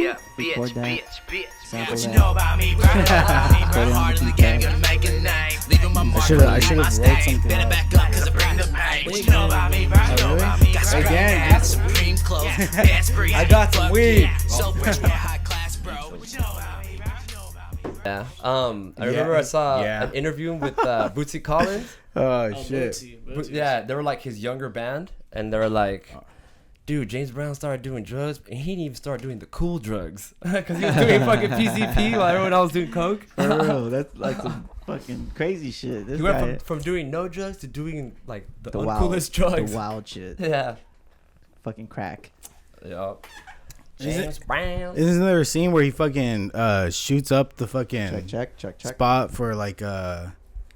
record that, sample What you that. know about me, bro? Hard in the game, gonna make a name. Leaving my mark, I should've wrote something better up. back up, cause I bring the pain. What you know about me, bro? You know about me. Got Hey, straight gang, ass, supreme clothes, best breed. I got some Fuck weed. yeah. So rich, more high class, bro. What you know about me, bro? You know about me. Yeah. I remember I saw Yeah. an interview with Bootsy Collins. Oh shit. Bootsy. Yeah, they were like his younger band, and they were like, dude, James Brown started doing drugs, and he didn't even start doing the cool drugs because he was doing fucking PCP while everyone else was doing coke. For real, that's like some fucking crazy shit. This He guy, went from doing no drugs to doing like the wild, uncoolest drugs. the wild shit, Yeah. fucking crack. Yeah. Is it- James Brown. Isn't there a scene where he fucking shoots up the fucking Check. spot for like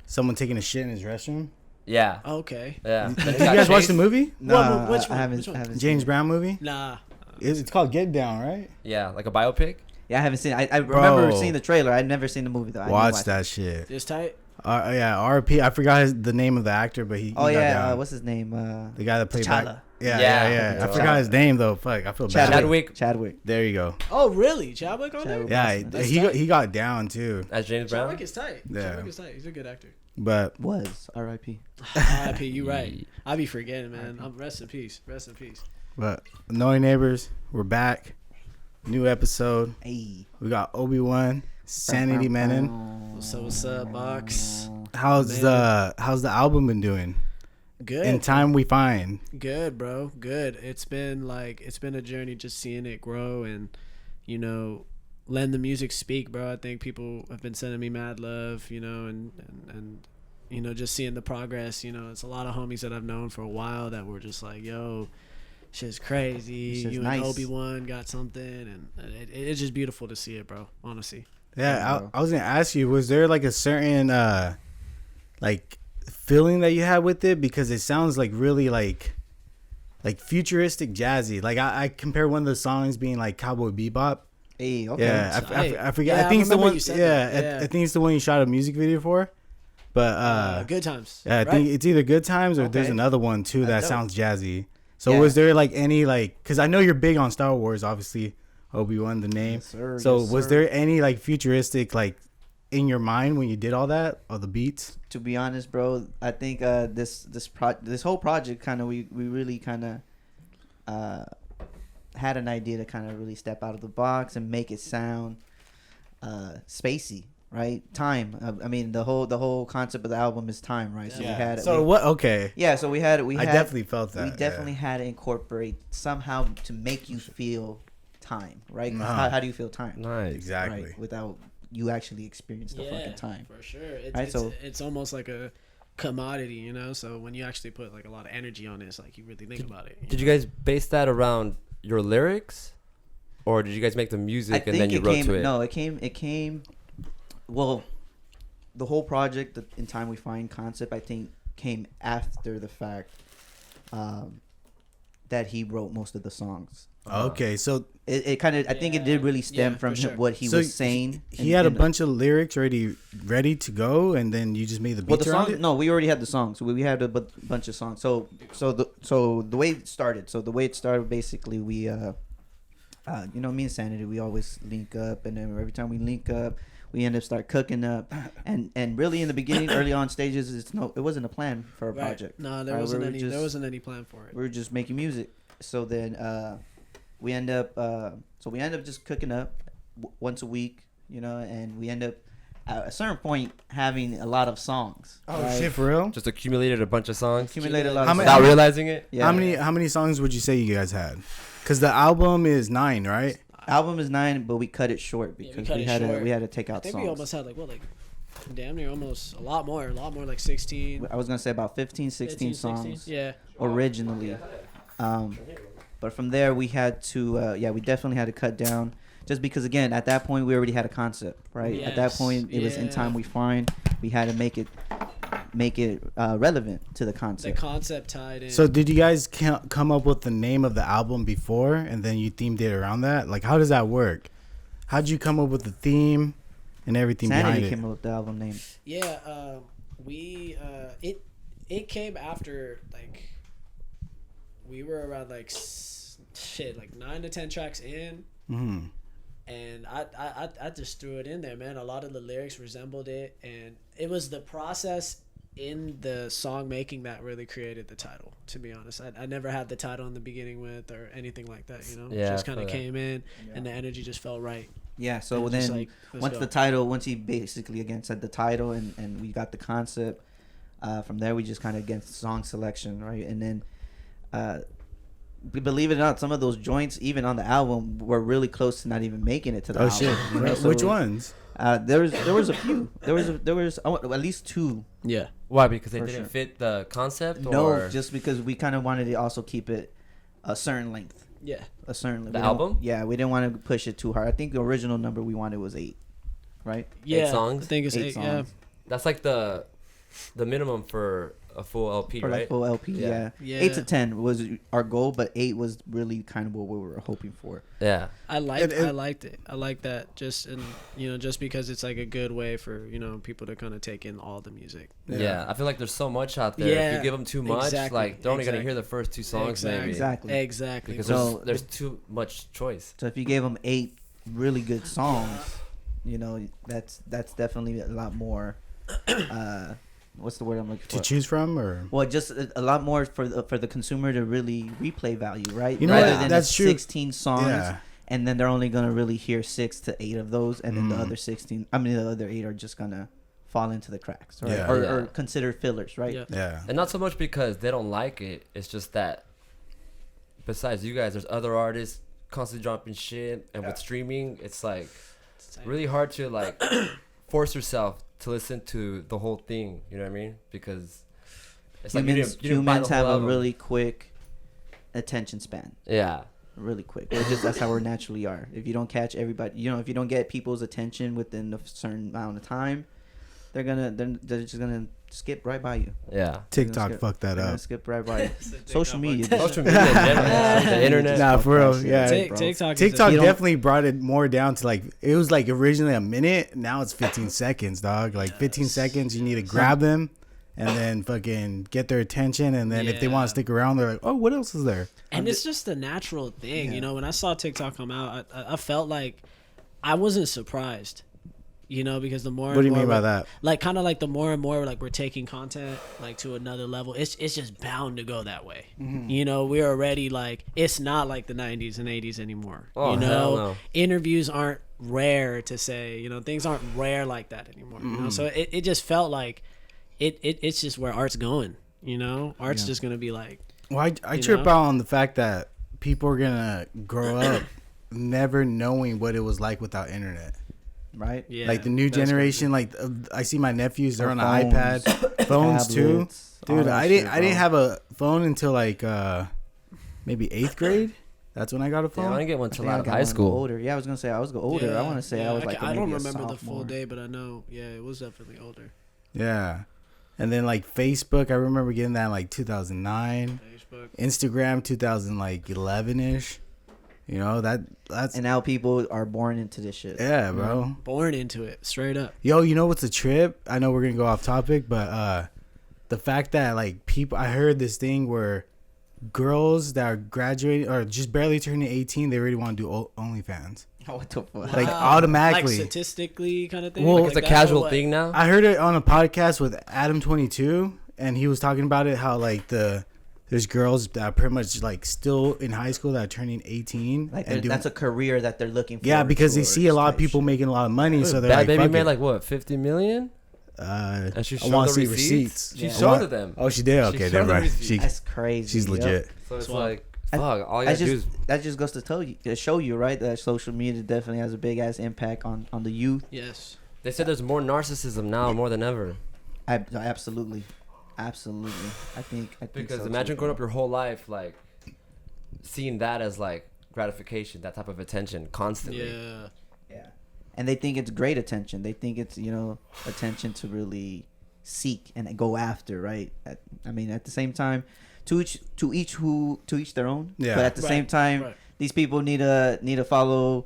someone taking a shit in his restroom? Yeah. Okay. Yeah. Did you guys watch the movie? No, which I one? haven't. Which one? I haven't James seen it. Brown movie? Nah. It's called Get Down, right? Yeah, like a biopic. Yeah, I haven't seen it. I remember Bro. seeing the trailer. I'd never seen the movie though. I didn't Watch watch that it. shit. It's tight. Yeah, RP. I forgot the name of the actor, but he Oh got yeah, down. what's his name? The guy that played T'Challa. back. Yeah. Yeah. I forgot his name though. Fuck, I feel bad. Chadwick. There you go. Oh, really? Chadwick on there? Chadwick. Yeah, That's he tight. he got down too. As James Brown. Chadwick is tight. Yeah. Chadwick is tight. He's a good actor. But Was R.I.P. R.I.P. You right. I be forgetting, man. I'm rest in peace. Rest in peace. Annoying Neighbors, we're back. New episode. Hey. We got Obi-Wan, Sanity Menon. What's up, Box? How's the album been doing? Good. In Time We Find. Good, bro. Good. It's been a journey just seeing it grow and, letting the music speak, bro. I think people have been sending me mad love, and just seeing the progress. It's a lot of homies that I've known for a while that were just like, yo, shit's crazy. Shit's You nice. and Obi-Wan got something, and it's just beautiful to see it, bro. Honestly. Yeah, I was gonna ask you, was there like a certain like feeling that you had with it? Because it sounds like really like futuristic jazzy. Like I compare one of the songs being like Cowboy Bebop. Hey, okay. Yeah, I forget. Yeah, I think it's the remember one. you said Yeah, that. I think it's the one you shot a music video for. But Good times. yeah, I think it's either Good Times or there's Okay. another one too that dope. sounds jazzy. So Yeah. was there like any like? Because I know you're big on Star Wars, obviously. Obi-Wan, the name. Yes, sir. So Yes, was sir. there any like futuristic like in your mind when you did all that or the beats? To be honest, bro, I think this whole project kind of we really kind of had an idea to kind of really step out of the box and make it sound spacey, right? Time. I mean, the whole concept of the album is time, right? So we had it. So what? Okay. Yeah, so we had. I definitely felt that. We definitely had to incorporate somehow to make you feel time, right? Uh-huh. How do you feel time? Nice. Exactly. Right, without you actually experience the fucking time. For sure. It's, Right, it's, so- it's almost like a commodity, So when you actually put like a lot of energy on it, it's like you really think about it. Did you guys base that around your lyrics, or did you guys make the music and then you wrote to it? No, it came. Well, the whole project, the In Time We Find concept, I think, came after the fact that he wrote most of the songs. Okay, so It kind of, I think it did really stem Yeah, from for sure. what he So was saying. he had a bunch of lyrics ready to go, and then you just made the Well, beats the around song. it. No, we already had the songs. We had a bunch of songs. So the way it started. So the way it started, basically, we me and Sanity, we always link up, and then every time we link up, we end up start cooking up, and really in the beginning, early on stages, it wasn't a plan for a project. No, there Right, wasn't we were any. just- There wasn't any plan for it. We were just making music. So then we end up just cooking up once a week, and we end up at a certain point having a lot of songs. Oh right? shit, for real? Just accumulated a bunch of songs Accumulated a lot How of many- songs. without realizing it. Yeah. How many songs would you say you guys had? Because the album is 9, right? Album is 9, but we cut it short Yeah, we because cut we it had short. to take I out think songs. we almost had damn near almost a lot more, like 16. I was gonna say about 15, 16 songs Yeah. originally, but from there we had to we definitely had to cut down, just because again at that point we already had a concept, right? At that Yes, point it was In yeah. Time We Find. We had to make it relevant to the The concept. concept tied in. So did you guys come up with the name of the album before, and then you themed it around that? Like, how does that work? How'd you come up with the theme and everything Sanity behind it? came up with the album name. Yeah, we it came after we were around 9 to 10 tracks in, Mm-hmm. And I just threw it in there, man. A lot of the lyrics resembled it, and it was the process in the song making that really created the title. To be honest, I never had the title in the beginning with or anything like that. You know, Yeah, just I kind of feel that. came in, and the energy just felt right. Yeah, so And just then like, let's once go. the title, once he basically again said the title and we got the concept, from there we just kind of get song selection, right? And then, believe it or not, some of those joints even on the album were really close to not even making it to the Oh album. shit! you know? So, Which ones? there was a few. There was at least two. Yeah, Why? Because they For didn't sure. fit the concept? No, Or just because we kind of wanted to also keep it a certain length. yeah. A certain The we didn't- album? Yeah, we didn't want to push it too hard. I think the original number we wanted was 8, right? Yeah, songs? I think it's 8 eight. songs. that's like the minimum for a full LP, For right? like full LP, yeah. Yeah. 8 to 10 was our goal, but 8 was really kind of what we were hoping for. Yeah. I liked And- I liked it. I like that just just because it's like a good way for people to kind of take in all the music. Yeah. I feel like there's so much out there. If Yeah, you give them too much, exactly, like they're only gonna exactly. hear the first 2 songs maybe. Exactly. Exactly. Because So- there's too much choice. So if you gave them 8 really good songs, that's definitely a lot more. What's the word I'm looking for? To choose from, or Well, just a lot more for the consumer to really replay value, right? You know Rather what? than That's the true. 16 songs, Yeah. and then they're only gonna really hear 6 to 8 of those, and then the Mm. other 16. I mean, the other 8 are just gonna fall into the cracks, right? Yeah. Or Yeah. considered fillers, right? Yeah. yeah, And not so much because they don't like it. It's just that besides you guys, there's other artists constantly dropping shit, and with streaming, it's like really hard to like force yourself to listen to the whole thing. You know what I mean? Because it's like you didn't buy the Humans whole have a album. really quick attention span. Yeah. Really quick. That's how we naturally are. If you don't catch everybody, if you don't get people's attention within a certain amount of time, they're just gonna skip right by you. Yeah. TikTok fucked that They're gonna up. skip right by you. Social media. Social media, in general, the internet. Nah, for real, Shit, yeah. bro. TikTok. TikTok You don't- definitely brought it more down to like it was like originally a minute. Now it's 15 seconds, dog. Like 15 seconds, you need to grab them and then fucking get their attention. And then if they want Yeah. to stick around, they're like, oh, what else is there? And it's just a natural thing, Yeah. When I saw TikTok come out, I felt like I wasn't surprised, because the more. What do you and mean more by that? Like kind of like the more and more like we're taking content like to another level. It's just bound to go that way. We're already like it's not like the 90s and 80s anymore. Oh, hell no. Interviews aren't rare to say. Things aren't rare like that anymore. So it just felt like it's just where art's going. Art's just gonna be like. Well, I You trip know? out on the fact that people are gonna grow up never knowing what it was like without internet. Right? Yeah, Like the new that's generation, like I see my nephews, they're Or on an phones, iPad, phones too. tablets, all Dude, that I shit, didn't bro. have a phone until like maybe 8th grade. That's when I got a Yeah, I phone. didn't get one I till think I out of got high one school. older. Yeah, I was gonna say I was older. I want to say I was like I don't maybe a remember the full sophomore. day, but I know. Yeah, it was definitely older. Yeah. And then like Facebook, I remember getting that in like 2009. Facebook. Instagram 2011 ish. That's And now people are born into this shit. yeah, bro. Born into it, straight up. Yo, you know what's a trip? I know we're gonna go off topic, but the fact that like people, I heard this thing where girls that are graduating or just barely turning 18, they already want to do OnlyFans. What the fuck? Like automatically. like statistically kind of thing. Well, like It's a that, or casual what? thing now. I heard it on a podcast with Adam22, and he was talking about it how like there's girls that are pretty much like still in high school that are turning 18 Like and doing, that's a career that they're looking for. yeah, because they see a lot of people making a lot of money, so they're Bad like, Baby fuck made it. like what 50 million, and she I showed want the to see receipts. receipts. She I showed want- it them. Oh, she did. She Okay, showed never the mind. receipts. That's crazy. She's Yep. legit. So it's Swap. like I- fuck. All you gotta do is That just goes to show you, right? That social media definitely has a big ass impact on the youth. Yes. they said there's more narcissism now more than ever. Absolutely. I think Because so, imagine too, growing bro. up your whole life like seeing that as like gratification, that type of attention constantly. Yeah. Yeah. And they think it's great attention. They think it's, attention to really seek and go after, right? At the same time, to each their own. Yeah. But at the same time, right. these people need to follow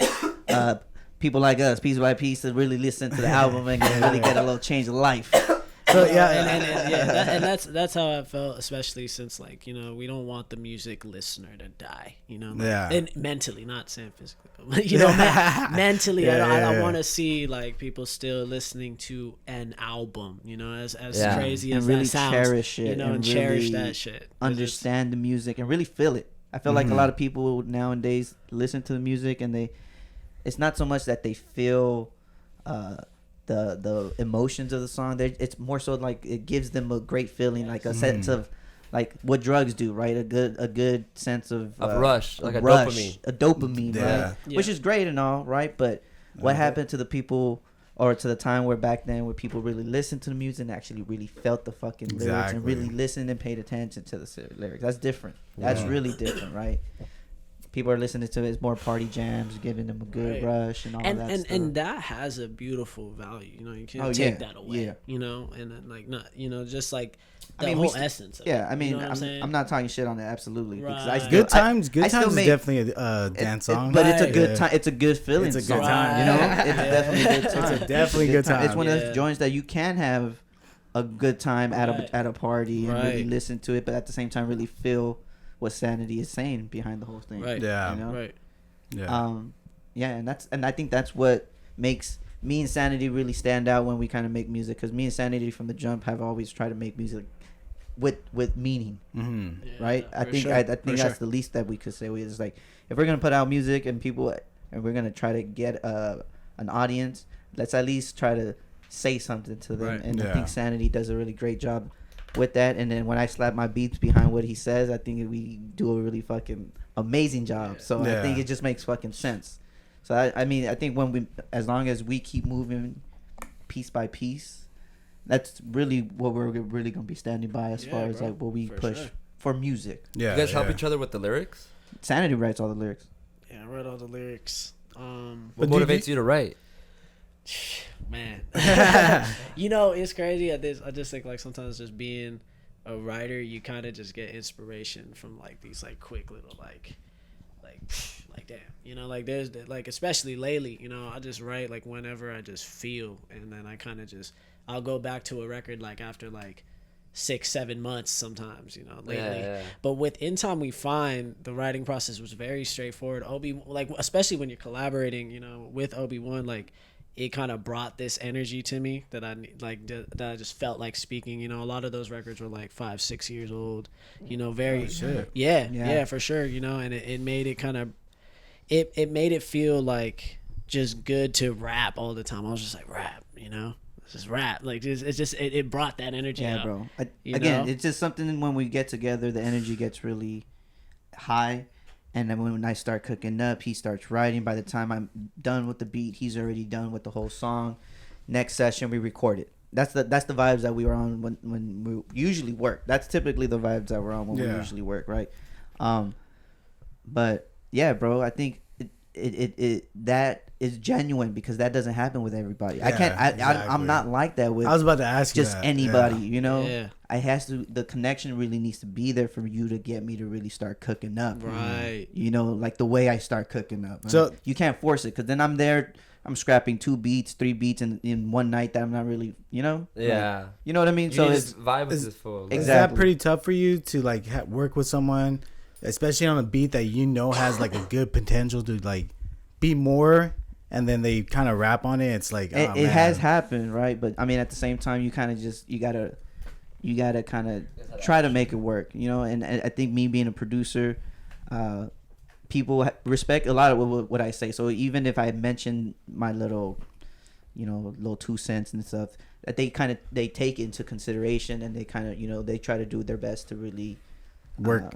people like us, piece by piece, to really listen to the album and really get a little change of life. So yeah, and that's how I felt, especially since like, you know, we don't want the music listener to die, you know. Like, Yeah. and mentally, not saying physically, but you know, mentally, Yeah, I yeah. want to see like people still listening to an album, you know, as Yeah. crazy And as really that sounds, cherish it you know, and and cherish really that shit. 'Cause understand the music and really feel it. I feel like a lot of people nowadays listen to the music and it's not so much that they feel the emotions of the song. It's more so like it gives them a great feeling, like a sense of like what drugs do, right? A good sense of rush, like a rush, dopamine. a dopamine, Yeah. right? Which is great and all, right? But what happened to the people, or to the time where back then where people really listened to the music and actually really felt the fucking lyrics and Exactly. really listened and paid attention to the lyrics? That's different. That's really different, right? People are listening to it as more party jams, giving them a good rush and all that stuff. and that has a beautiful value, you know. You can't Oh, take yeah, that away, yeah. you know. And then, like, not, you know, just like the I mean, whole essence of it, yeah, I mean, you know what I'm saying? I'm not talking shit on it, absolutely. Because I Right. still, Good times. Good I still times is make- definitely a dance song. but it's a Right. good Yeah. time. It's a good feeling. It's a good song, time. You know, Right. it's definitely a good time. It's a definitely good time. It's one of Yeah. those joints that you can have a good time at Right. a party and really Right. listen to it, but at the same time really feel what Sanity is saying behind the whole thing. Right. Yeah. You know? Right. Yeah. Yeah, and I think that's what makes me and Sanity really stand out when we kind of make music, because me and Sanity from the jump have always tried to make music with meaning, Mm-hmm. right? I for think sure, I for think that's the least that we could say. We just like, if we're gonna put out music and people and we're gonna try to get an audience, let's at least try to say something to them. Right. And I Yeah. think Sanity does a really great job with that. And then when I slap my beats behind what he says, I think we do a really fucking amazing job. So I think Yeah. it just makes fucking sense. So I mean, I think as long as we keep moving piece by piece, that's really what we're really gonna be standing by as Yeah, far as bro, like what we for push sure. for music. Yeah. You guys help yeah. each other with the lyrics? Sanity writes all the lyrics. Yeah, I read all the lyrics. What But do motivates you to write? Man, you know, it's crazy. I just think like sometimes just being a writer, you kind of just get inspiration from like these like quick little like damn, you know, like there's like, especially lately, you know, I just write like whenever I just feel, and then I kind of just, I'll go back to a record like after like 6-7 months sometimes, you know, lately. Yeah. But with In Time We Find, the writing process was very straightforward. Like especially when you're collaborating, you know, with OB1, like it kind of brought this energy to me that that I just felt like speaking. You know, a lot of those records were like 5-6 years old. You know, very shit. yeah, for sure. You know, and it made it kind of it made it feel like just good to rap all the time. I was just like, rap, you know. Just rap, like it brought that energy Yeah, out. bro. You Again, know? it's just something when we get together, the energy gets really high, and then when I start cooking up, he starts writing. By the time I'm done with the beat, he's already done with the whole song. Next session, we record it. That's the vibes that we were on when we usually work. That's typically the vibes that we're on when we usually work, right? But yeah, bro, I think it that is genuine, because that doesn't happen with everybody. I Yeah, can't. I'm exactly. not like that with I was about to ask you just that. anybody. Yeah. You know, Yeah. I has to. The connection really needs to be there for you to get me to really start cooking up. Right. You know, like the way I start cooking up. So- you can't force it, because then I'm there. I'm scrapping 2 beats, 3 beats in one night that I'm not really. You know. Yeah. Like, you know what I mean? You So need it's to vibe with is- this fool. Is Exactly. that pretty tough for you to like work with someone, especially on a beat that you know has like a good potential to like be more, and then they kind of rap on it? It's like it has happened, right? But I mean, at the same time, you kind of just you gotta kind of try to make it work, you know. And I think me being a producer, people respect a lot of what I say. So even if I mention my little 2 cents and stuff, that they take into consideration, and they kind of they try to do their best to really work.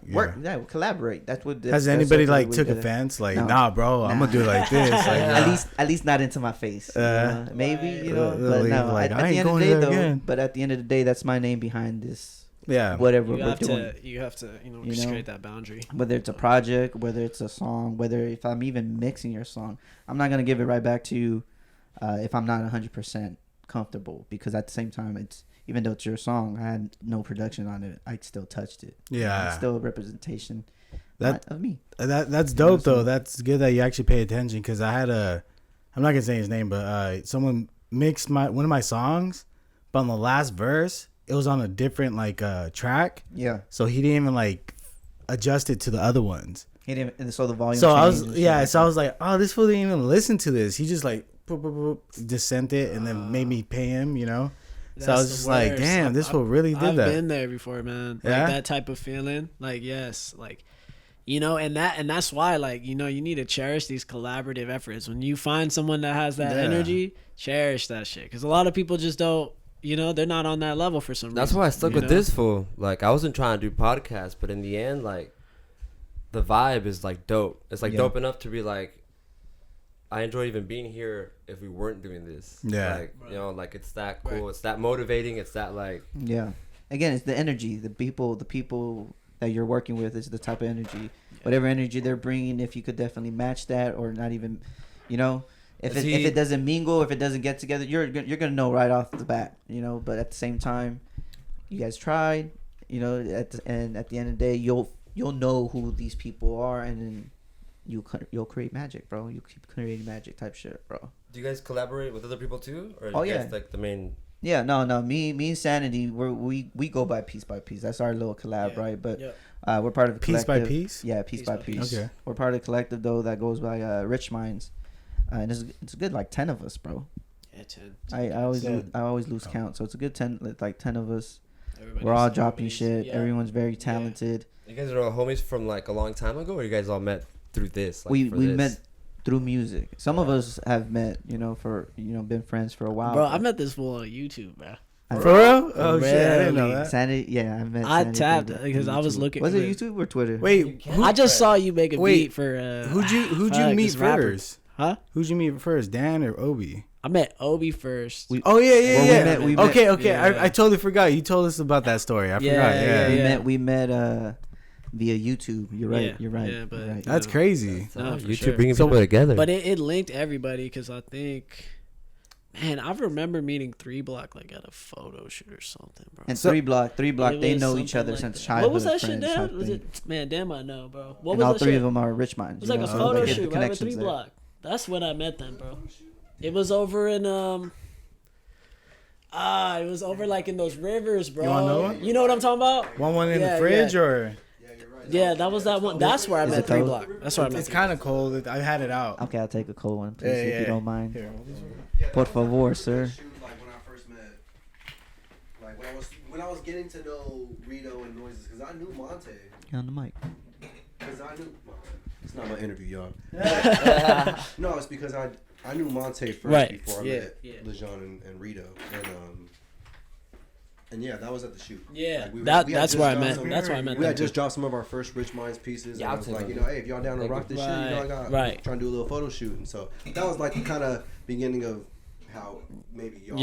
collaborate. That's what. Has that's anybody what like we took did. offense? Like, No. nah, bro, I'm gonna do it like this. Like, At least not into my face. Maybe but no. Like, at I the ain't end of the going day, there though. again. But at the end of the day, that's my name behind this. yeah. Whatever You we're have doing, to just You know? create that boundary. whether it's a project, whether it's a song, whether if I'm even mixing your song, I'm not gonna give it right back to you if I'm not 100% comfortable. Because at the same time, it's even though it's your song, I had no production on it. I still touched it. Yeah. It's still a representation That- of me. That's dope so- though. That's good that you actually pay attention, because I had I'm not gonna say his name, but someone mixed one of my songs, but on the last verse, it was on a different like track. Yeah. So he didn't even like adjust it to the other ones. He didn't. And so the volume. So I changed was and shit so I like was like, oh, this fool didn't even listen to this. He just like boop, boop, boop, just sent it and then made me pay him. You know. So I was That's just the like, worst. damn, this fool really did I've that. been there before, man. Yeah? Like that type of feeling. Like, yes, like, you know, and that's why, like, you know, you need to cherish these collaborative efforts. When you find someone that has that Yeah. energy, cherish that shit. Because a lot of people just don't, you know, they're not on that level for some reason. That's why I stuck you with know? this fool. Like, I wasn't trying to do podcasts, but in the end, like, the vibe is like dope. It's like Yeah. dope enough to be like, I enjoy even being here if we weren't doing this. Yeah. Like, you know, like it's that cool. It's that motivating. It's that like, Yeah. Again, it's the energy. The people that you're working with is the type of energy. Whatever energy they're bringing, if you could definitely match that, or not even, you know, if it doesn't mingle, if it doesn't get together, you're gonna know right off the bat, you know. But at the same time, you guys tried, you know. And at the end of the day, you'll know who these people are, and then you'll create magic, bro. You keep creating magic type shit, bro. do you guys collaborate with other people too? Or Oh, you yeah. guys like the main? Yeah, no. Me and Sanity, we go by piece. That's our little collab, Yeah. right? But Yeah. we're part of a Piece by collective. piece? Yeah, piece by piece. Okay. We're part of a collective though that goes by Rich Minds, and it's a good like 10 of us, bro. Yeah, 10. I always lose count, so it's a good 10 like 10 of us. Everybody's We're all dropping homies. shit. Yeah. Everyone's very talented. You guys are all homies from like a long time ago, or you guys all met through this? Like, we for we this? met through music. Some of us have met, you know, been friends for a while. Bro, I met this fool on YouTube, bro. For real? Oh shit, I didn't know Really? that. Sanity. Yeah, I met. I Sanity tapped through because I was YouTube. looking. Was for it YouTube or Twitter? Wait, I just saw you make a Wait, beat for. who'd you fuck, meet this rapper. first? Huh? Who'd you meet first, Dan or Obi? I met Obi first. Oh yeah, yeah, Well, yeah. we met- okay. yeah. I totally forgot. You told us about that story. I forgot. Yeah, Yeah, We met via YouTube. You're right. Yeah, You're right. yeah, but- You're right. That's crazy. No, for YouTube sure. bringing So- people together. But it linked everybody because I think, man, I remember meeting 3 Block like at a photo shoot or something, bro. And So- three block, It they was know each something other like since that. childhood. What was that shit, friends type Dan? Was thing. it? Man, damn, I know, bro. What And was all that three shit? of them are Rich Minds. It was like a so photo they get shoot, the right? With connections 3 there. Block. That's when I met them, bro. It was over in it was over like in those rivers, bro. You wanna know one? You know what I'm talking about? One in Yeah, the fridge yeah. or Yeah, that was that one. That's where I Is met it 3 cold? Block. That's where I met. it's kind of cold. I had it out. Okay, I'll take a cold one, please, Yeah, if yeah. you don't mind. Here. Por favor, sir. Like when I first met, like when I was getting to know Rito and Noises, because I knew Monte, Get on the mic. because I knew. It's not my interview, y'all. No, it's because I knew Monte first Right. before I Yeah, met yeah. Lejeune and Rito, and yeah, that was at the shoot. Yeah, Like, we had that's just where I dropped met. some- That's where I met. We had them just dropped some of our first Rich Minds pieces, Yeah, and I I'll was take like, one. you know, hey, if y'all down to rock this shit, you know, I got Right. trying to do a little photo shoot, and so that was like the kind of beginning of how maybe y'all.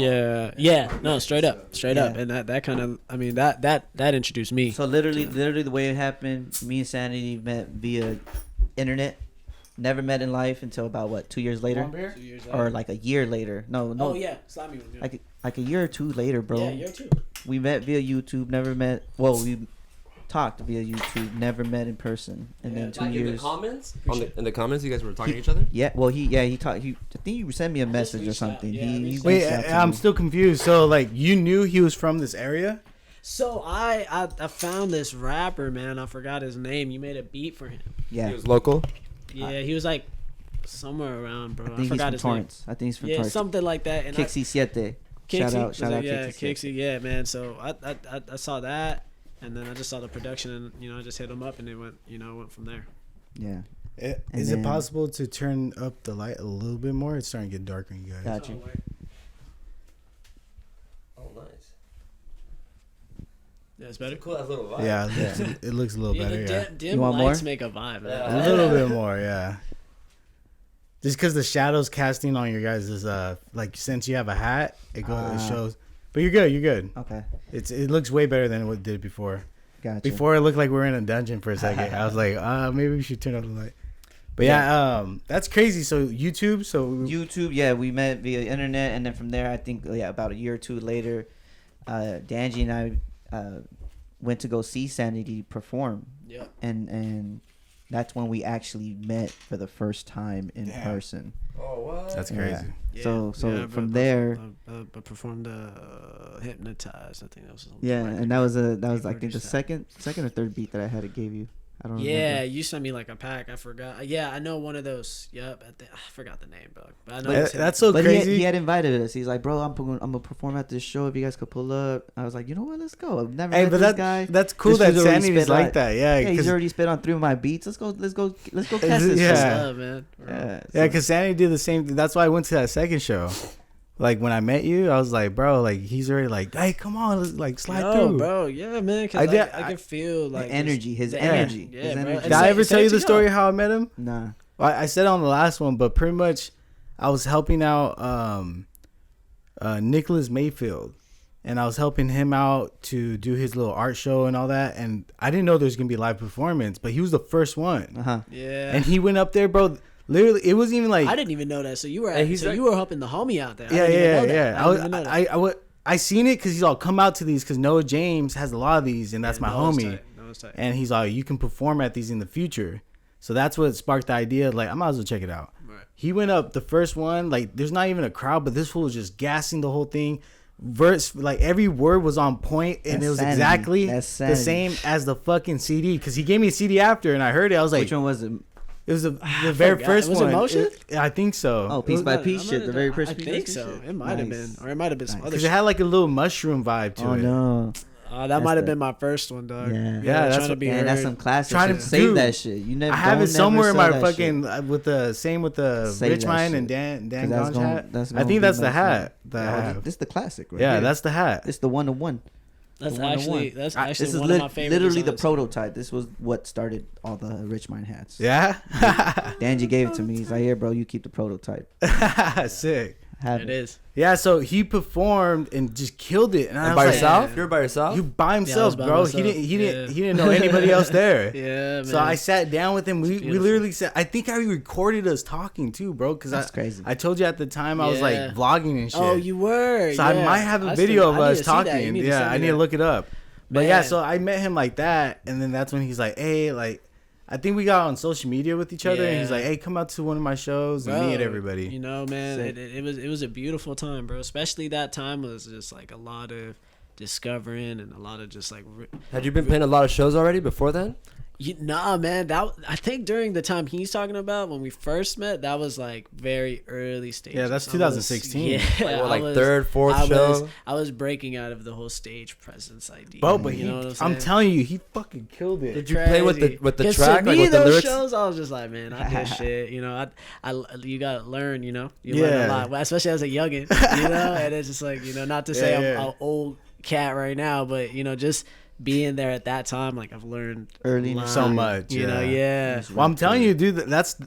Yeah. No, straight up, Yeah. and that kind of. I mean, that introduced me. So literally the way it happened, me and Sanity met via internet. Never met in life until about 2 years later, 2 years or like a year later. No, Oh yeah, slimy one. Yeah. like a year or two later, bro. Yeah, you're too. We met via YouTube. Never met. Well, we talked via YouTube. Never met in person. And Yeah, then 2 like in the years. comments, in the comments, you guys were talking to each other. Yeah, well, he talked. I think you sent me a message or reached out. something. Yeah, I He reached Wait, reached out to I'm me. still confused. So like, you knew he was from this area? So I found this rapper, man. I forgot his name. You made a beat for him. Yeah, He was local. Yeah, he was like somewhere around, bro. I I, think he's forgot from his Torrance. I think he's from name. Yeah, Torrance. something like that. And Kixie Siete. Shout out, yeah, Kixie. Kixie, yeah, man. So I saw that, and then I just saw the production, and I just hit him up, and it went from there. Yeah, Is it then- possible to turn up the light a little bit more? It's starting to get darker, you guys. got you. Oh, nice. Yeah, it's better. Cool ass little vibe. Yeah, it looks a little Yeah, better. the Yeah, dim You want lights more? make a vibe. Man. Yeah. a little bit more. Yeah, just because the shadows casting on your guys is like, since you have a hat, it shows. But you're good. You're good. Okay, It looks way better than what it did before. got you. Before it looked like we were in a dungeon for a second. I was like, maybe we should turn up the light. But yeah, that's crazy. So YouTube. So YouTube, yeah, we met via internet, and then from there, I think about a year or two later, Danji and I went to go see Sanity perform, Yeah. and that's when we actually met for the first time in Damn. person. Oh, what? That's Yeah. crazy. So but- from there, but performed hypnotized. I think that was yeah, like and that was I keyboard think the style. second or third beat that I had to give you. I don't Yeah, remember. you sent me like a pack. I forgot. Yeah, I know one of those. Yep, I forgot the name, bro. But I know But it's him. That's so But crazy. he had invited us. He's like, bro, I'm gonna perform at this show. If you guys could pull up, I was like, you know what? Let's go. I've never Hey, met but this guy. that's cool This that dude's already Sanity's spit like on- that. Yeah, Yeah, he's 'cause- already spit on 3 of my beats. Let's go catch this. Yeah. What's shit. up, man? Yeah. Yeah, because Sanity did the same thing. That's why I went to that second show. Like when I met you, I was like, bro, like he's already like, hey, come on, let's like slide Yo, through. bro, yeah, man. Cause I I, did- I can feel like energy, his the energy, Yeah, his bro. energy. And Did I ever say tell you it the to story y'all. how I met him? Nah. I said it on the last one, but pretty much I was helping out Nicholas Mayfield, and I was helping him out to do his little art show and all that. And I didn't know there was gonna be a live performance, but he was the first one, Uh-huh. Yeah. and he went up there, bro. Literally, it wasn't even like I didn't even know that. So you were Hey, he's like- you were helping the homie out there. I yeah, didn't even yeah, know that. yeah. I didn't even know that. I seen it because he's all come out to these because Noah James has a lot of these, and that's my No, it's homie. tight. No, it's tight. And he's like, you can perform at these in the future. So that's what sparked the idea. Like, I might as well check it out. Right. He went up the first one. Like, there's not even a crowd, but this fool was just gassing the whole thing. Verse, like every word was on point, and That's it was sanity. exactly That's the sanity. same as the fucking CD. Because he gave me a CD after, and I heard it. I was like, Which one was it? it was the very forgot. first Was it one. Motion? I think so. Oh, piece by piece I shit. The very first I piece. think by piece so. shit. It might have Nice. been, or it might have been some other Because shit. it had like a little mushroom vibe to Oh it. no. That That's might have the- been my first one, dog. Yeah. Yeah, that's trying to what- be Man, heard. that's some classic Trying shit. to Save do- that shit. You never. I have don't it somewhere never in my sell that shit. fucking with the same with the Save Rich that Mine shit. and Dan 'Cause that's Gon's gonna- hat. that's I gonna think be that's the my hat. shit. that I Oh, have. this is the classic, right? Yeah, here. that's the hat. It's the 1-to-1. That's The 1-to-1. actually This actually is one of my favorite. literally the designs. prototype. This was what started all the Rich Mine hats. Yeah, Danji gave it to me. He's like, "Here, bro, you keep the prototype. sick. Have It is. Yeah, so he performed and just killed it, and I And was by like, yourself? You're by yourself? you by himself, by bro. myself. He didn't Yeah. he didn't know anybody else there. Yeah, man. So I sat down with him. We beautiful. literally said, I think I recorded us talking too, bro. Because That's crazy. I told you at the time I was like Yeah. vlogging and shit. Oh, you were. So I yeah. might have a I video still- of I need us to see that. You talking. need to Yeah, send me I need to that. look it up. But yeah, Man. so I met him like that, and then that's when he's like, "Hey, like, I think we got on social media with each other." And he's Yeah. like, "Hey, come out to one of my shows and Bro, meet everybody." You know, man, Sick. it was a beautiful time, bro. Especially that time was just like a lot of discovering and a lot of just like Had you been playing a lot of shows already before then? nah, man. That I think during the time he's talking about when we first met, that was like very early stages. Yeah, that's I 2016. Was, yeah, Like, what, I like third, fourth I was, show? I was breaking out of the whole stage presence idea. Bro, but you know what I'm I'm saying? telling you, he fucking killed it. Did you play with the Crazy. 'Cause track, to like me, with the those lyrics? shows, I was just like, man, I did shit. You know, you gotta learn. You know, you learn Yeah. a lot, well, especially as a youngin. You know, and it's just like, you know, not to say Yeah, I'm yeah. an old cat right now, but you know, just being there at that time, like I've learned Early lines, so much, You know, yeah. Well, I'm telling you, dude,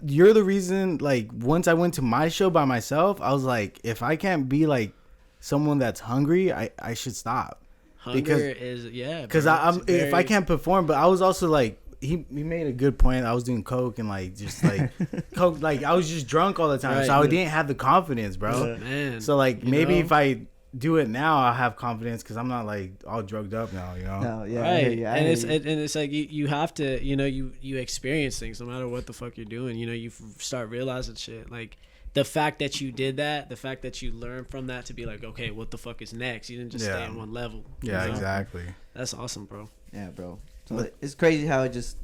you're the reason. Like, once I went to my show by myself, I was like, if I can't be like someone that's hungry, I should stop. Hunger Because- is Because I'm if I can't perform, but I was also like, he made a good point. I was doing coke and like just like coke, like I was just drunk all the time, Right. so I didn't have the confidence, bro. man. So like You maybe know? if I do it now, I'll have confidence because I'm not like all drugged up now, you know. No, yeah, I Right, hear you, I and hear it's you. and it's like you have to, you know, you experience things no matter what the fuck you're doing. You know, you start realizing shit. Like the fact that you did that, the fact that you learned from that to be like, okay, what the fuck is next? You didn't just stay Yeah. on one level. Yeah, you know? exactly. That's awesome, bro. Yeah, bro. So it's crazy how it just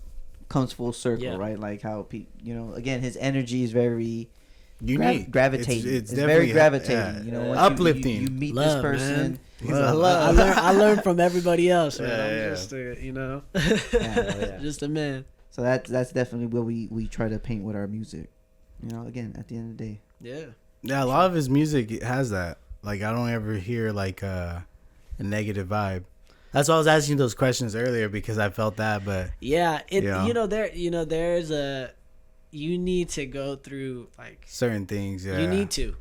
comes full circle, Yeah. right? Like how you know, again, his energy is very Unique, gravitating. It's definitely, very gravitating. You know, once uplifting. You meet Love, this person. He's Well, like, I learned from everybody else, man. Yeah, I'm yeah. just you know, yeah. just a man. So that's definitely what we try to paint with our music. You know, again, at the end of the day. Yeah. Yeah, a lot of his music has that. Like, I don't ever hear like a negative vibe. That's why I was asking you those questions earlier because I felt that. But Yeah, Yeah. there's a you need to go through like certain things, yeah, you need to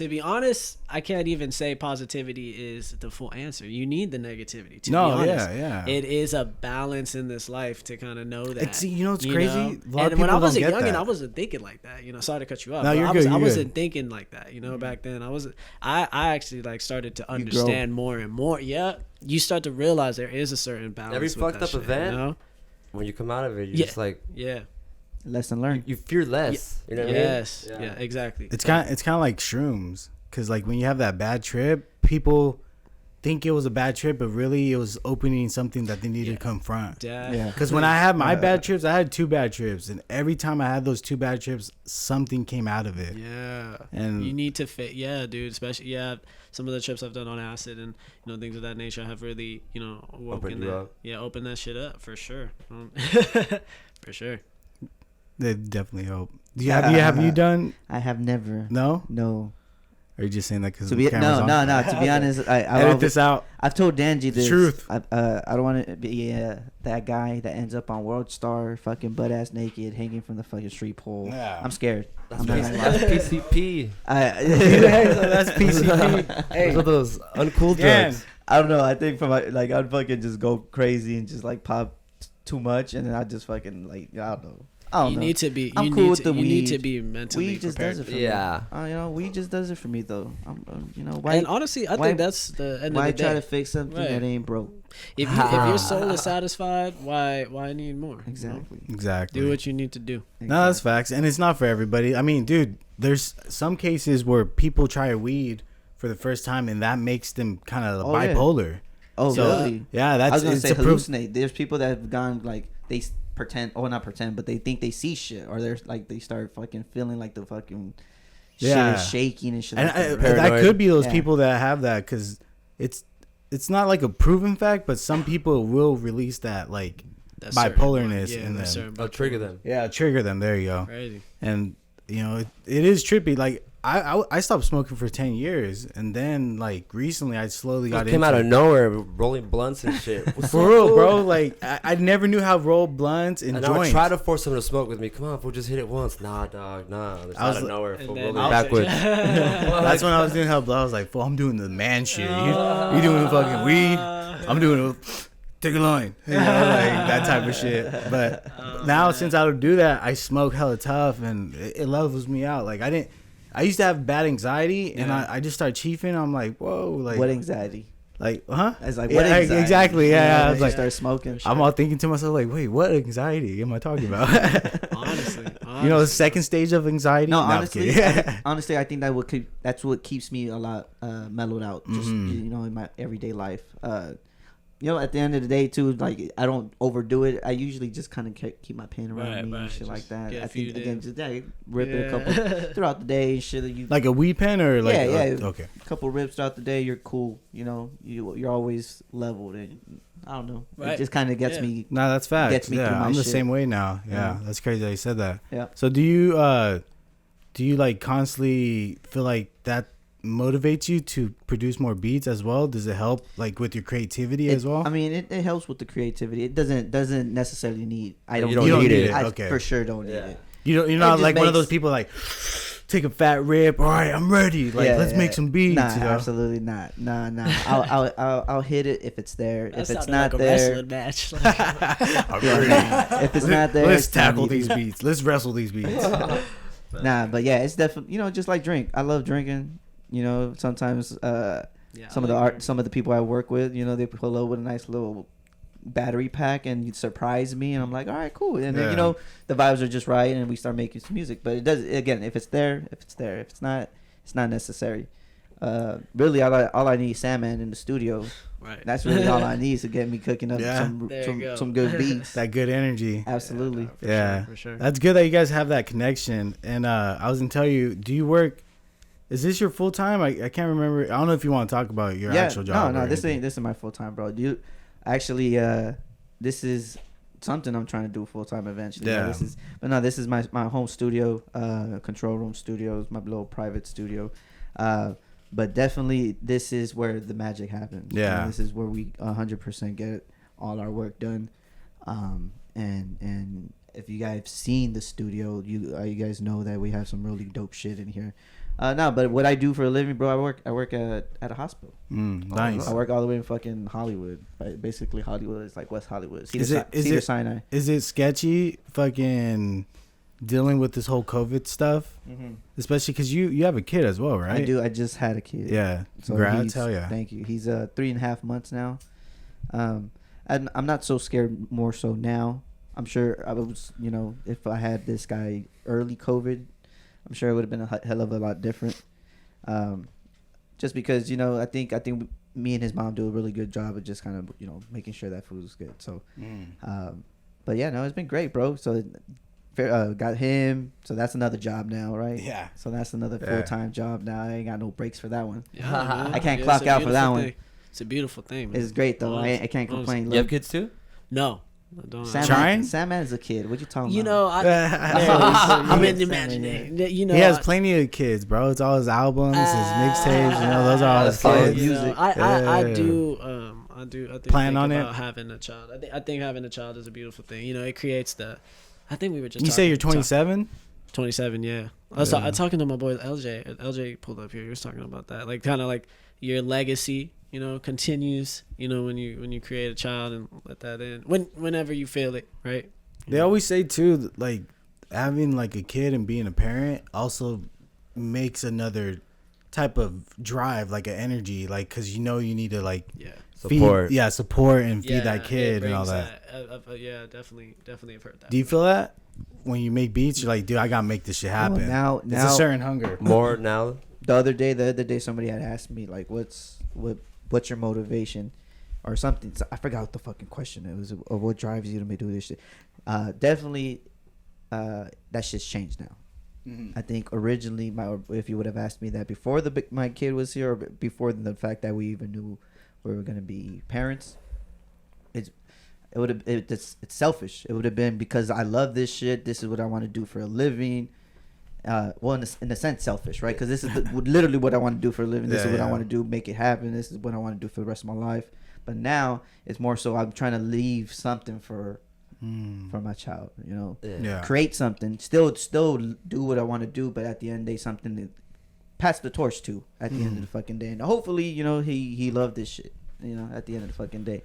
be honest. I can't even say positivity is the full answer. You need the negativity to be No, honest. yeah. It is a balance in this life to kind of know that. It's, you know, it's crazy. A lot And of when people I was a don't get youngin', that. I wasn't thinking like that. You know, sorry to cut you off. No, but you're I good, you're wasn't good. thinking like that. You know, back then I wasn't. I actually like started to grow. understand more and more. Yeah, you start to realize there is a certain balance. Every with fucked that up shit, event, you know? When you come out of it, you're Yeah. just like, Yeah. Lesson learned. You fear less. You know what I mean? Yes. Yeah. Exactly. It's kind of like shrooms, because like when you have that bad trip, people think it was a bad trip, but really it was opening something that they need to confront. Yeah. Because when I had my bad trips, I had 2 bad trips, and every time I had those 2 bad trips, something came out of it. Yeah. And You need to fit. Yeah, dude. Especially some of the trips I've done on acid and things of that nature have really Opened you up. open that shit up for sure. For sure. they definitely help. Have you done? I have never. No. No. Or are you just saying that because To the be camera's on? no. To be honest, I Edit always, this out. I've told Danji this. Truth. I don't want to be that guy that ends up on World Star, fucking butt ass naked, hanging from the fucking street pole. Yeah. I'm scared. That's I'm not gonna lie. PCP. That's PCP. Those are those uncool Again. drugs. I don't know. I think I'd fucking just go crazy and just like pop too much, and then I just fucking like I don't know. You need to be. I'm You cool need with to, the you need to weed. be mentally Weed just prepared. does it for Yeah. me. Weed just does it for me though. Why? And honestly, I why- think that's the end Why of the try day. to fix something Right. that ain't broke? If your soul is satisfied, why need more? Exactly. Exactly. Do what you need to do. No, that's facts, and it's not for everybody. I mean, dude, there's some cases where people try weed for the first time, and that makes them kind of Oh, yeah. bipolar. Oh, So, really? Yeah, I that's was gonna it's say a proof. hallucinate. There's people that have gone like they pretend, or not pretend, but they think they see shit, or they're like they start fucking feeling like the fucking Yeah. shit is shaking and shit. And like that, right? that Paranoid. could be those Yeah. people that have that, because it's not like a proven fact, but some people will release that like That's bipolarness certain, in that's them. certain I'll trigger them. Yeah, trigger them. There you go. Crazy. And it is trippy. Like I stopped smoking for 10 years, and then like recently I slowly got It came into out it. of nowhere, rolling blunts and shit. What's For up, real, fool? bro. Like I never knew how to roll blunts and And I would joints. try to force them to smoke with me. Come on, fool, just hit it once. Nah, dog, nah. It's I was out of like- nowhere, And fool, then- rolling I'll- backwards. That's when I was doing help. I was like, "Fool, I'm doing the man shit. You doing fucking weed? I'm doing take a line, like that type of shit." But now since I don't do that, I smoke hella tough, and it levels me out. Like I used to have bad anxiety, and I just start chiefing. I'm like, whoa, like What anxiety? like, huh? It's like Yeah, what anxiety? exactly. Yeah, I was you like, start smoking. I'm all thinking to myself, like, wait, what anxiety am I talking about? Honestly. You know, the second stage of anxiety. No, I'm honestly, kidding. honestly, I think that's what keeps me a lot mellowed out. Just Mm-hmm. in my everyday life. At the end of the day too, like I don't overdo it. I usually just kind of keep my pen around me and shit Just like that. get a I few think again, days. just rip it a couple throughout the day and shit. You Like a weed pen or like yeah. okay. a couple rips throughout the day, you're cool. You're always leveled, and I don't know. It Right. just kind of gets Yeah. me. No, that's facts. Gets me Yeah, through my I'm the shit. same way now. Yeah, Yeah. that's crazy that you said that. Yeah. So do you like constantly feel like that motivates you to produce more beats as well? Does it help like with your creativity as well? I mean, it helps with the creativity. It doesn't necessarily need. I don't. You don't You don't need need it. it. I Okay. for sure don't need Yeah. it. You're it not just like one of makes- those people like take a fat rip. All right, I'm ready. Like Yeah, let's yeah. make some beats. Nah, you know? absolutely not. Nah. I'll hit it if it's there. That If it's sounded not like a there, wrestling match. Like, I'm yeah, ready. nah. If it's not there, Let's it's not tackle needed. these beats. Let's wrestle these beats. Nah, but yeah, it's definitely just like drink. I love drinking. Sometimes yeah, some of the people I work with, they pull up with a nice little battery pack and you surprise me, and I'm like, all right, cool. And then Yeah. the vibes are just right, and we start making some music. But it does again. If it's there, it's there. If it's not, it's not necessary. Really, all I need is Sandman in the studio. right. That's really all I need to get me cooking up Yeah. There you go. some good beats. That good energy. Absolutely. For Yeah. sure, for sure. That's good that you guys have that connection. And I was gonna tell you, do you work? Is this your full time? I can't remember. I don't know if you want to talk about your actual job. No, or this anything. ain't. This is my full time, bro. Actually, this is something I'm trying to do full time eventually. Yeah. This is my home studio, control room studios, my little private studio. But definitely, this is where the magic happens. Yeah. This is where we 100% get all our work done. And if you guys have seen the studio, you guys know that we have some really dope shit in here. No, but what I do for a living, bro, I work at a hospital. Nice. I work all the way in fucking Hollywood. Right? Basically, Hollywood is like West Hollywood. Is it- Sinai? Is it sketchy fucking dealing with this whole COVID stuff? Especially because you have a kid as well, right? I do. I just had a kid. Yeah. So Congrats. Hell yeah. Thank you. He's 3.5 months now. And I'm not so scared more so now I'm sure I was, if I had this guy early COVID, I'm sure it would have been a hell of a lot different. Just because, I think me and his mom do a really good job of just kind of, making sure that food is good. So, but yeah, no, it's been great, bro. So, got him. So that's another job now, right? Yeah. So that's another full-time job now. I ain't got no breaks for that one. Yeah, man. I can't It's clock a out for that beautiful one. thing. It's a beautiful thing, man. It's great though. I can't complain. You have kids too? No. I don't. Trying? Sandman is a kid. What you talking You about? know, I'm in the Sandman, imagination. You know, He has plenty of kids, bro. It's all his albums, his mixtapes. Those are all his all his kids. music. I do. I think Plan on about it? having a child. I think having a child is a beautiful thing. It creates the. I think we were just. You say you're 27? 27, yeah. I was talking to my boy LJ. LJ pulled up here. He was talking about that, like kind of like your legacy, continues. When you create a child and let that in whenever you feel it, right? They always say too, like having like a kid and being a parent also makes another type of drive, like an energy, like because you need to like Support. support and feed that kid and all that. Yeah, definitely have heard that. Do you feel that when you make beats? You're like, dude, I gotta make this shit happen. Now It's a certain hunger. More now? The other day, somebody had asked me like, "What's your motivation?" or something. So I forgot what the fucking question it was. Or what drives you to do this shit? Definitely, that shit's changed now. I think originally, if you would have asked me that before my kid was here, or before the fact that we even knew we were gonna be parents, it's selfish. It would have been because I love this shit. This is what I want to do for a living. Well, in a sense, selfish, right? Because this is literally what I want to do for a living. This is what I want to do, make it happen. This is what I want to do for the rest of my life. But now it's more so I'm trying to leave something for my child. Create something. Still do what I want to do, but at the end of the day, something to pass the torch to at the end of the fucking day. And hopefully, he loved this shit. At the end of the fucking day.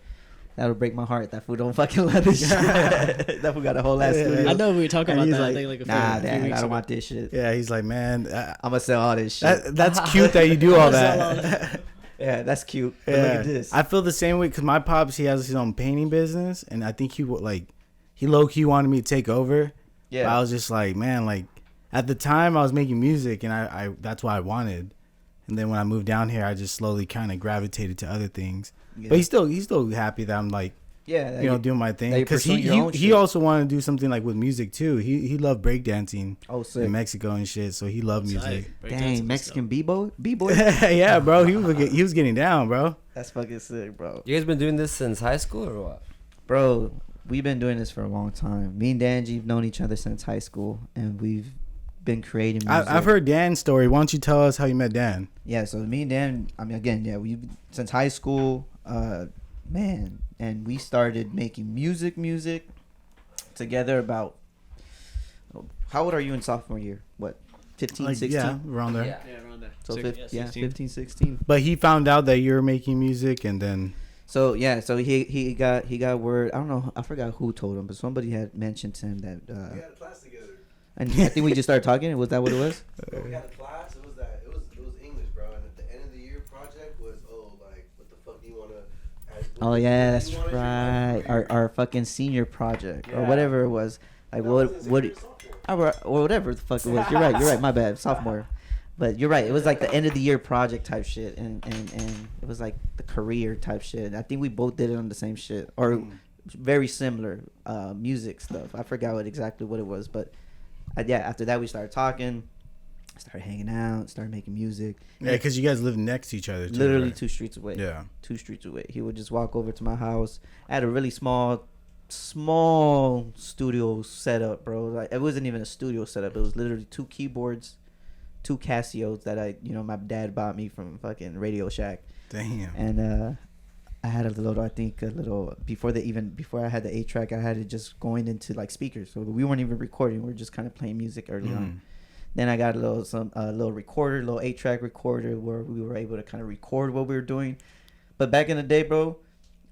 That'll break my heart. That fool don't fucking love this shit. That fool got a whole ass studio. I know we were talking And about he's that. like, I think nah, a few Dad, weeks I don't ago. want this shit. Yeah, he's like, man, I'm gonna sell all this shit. that's cute that you do all that. Yeah, that's cute. But Yeah. look at this. I feel the same way because my pops, he has his own painting business, and I think he low key wanted me to take over. Yeah. But I was just like, man, like at the time I was making music, and I that's what I wanted. And then when I moved down here, I just slowly kind of gravitated to other things. Yeah. But he's still happy that I'm like, doing my thing, because he also wanted to do something like with music too. He loved breakdancing in Mexico and shit, so he loved music. Dang, Mexican b-boy. Yeah, bro, he was getting down, bro. That's fucking sick, bro. You guys been doing this since high school or what? Bro, we've been doing this for a long time. Me and Danji have known each other since high school, and we've been creating music. I've heard Dan's story. Why don't you tell us how you met Dan? Yeah, so me and Dan, we've since high school, man, and we started making music together about, how old are you in sophomore year? What, 15, 16? Yeah, around there. Yeah. Yeah, around there. So 16. 15, 16. But he found out that you were making music, and then So he got word. I don't know. I forgot who told him, but somebody had mentioned to him that. We had a class together. And I think we just started talking. Was that what it was? We had a class. It was English, bro. And at the end of the year project was like, what the fuck do you want to? Oh yeah, that's right. Our fucking senior project or whatever it was. Like or whatever the fuck it was. You're right. My bad. Sophomore. But you're right. It was like the end of the year project type shit, and it was like the career type shit. I think we both did it on the same shit or very similar music stuff. I forgot exactly what it was, but after that we started talking, started hanging out, started making music. yeah, because you guys live next to each other. Too, Literally right? 2 streets away. Yeah. 2 streets away. He would just walk over to my house. I had a really small studio setup, bro. Like it wasn't even a studio setup. It was literally 2 keyboards, 2 Casios that my dad bought me from fucking Radio Shack. Damn. And I had a little before I had the 8-track, I had it just going into like speakers. So we weren't even recording. We were just kind of playing music early on. Then I got a little recorder, little 8-track recorder where we were able to kind of record what we were doing. But back in the day, bro,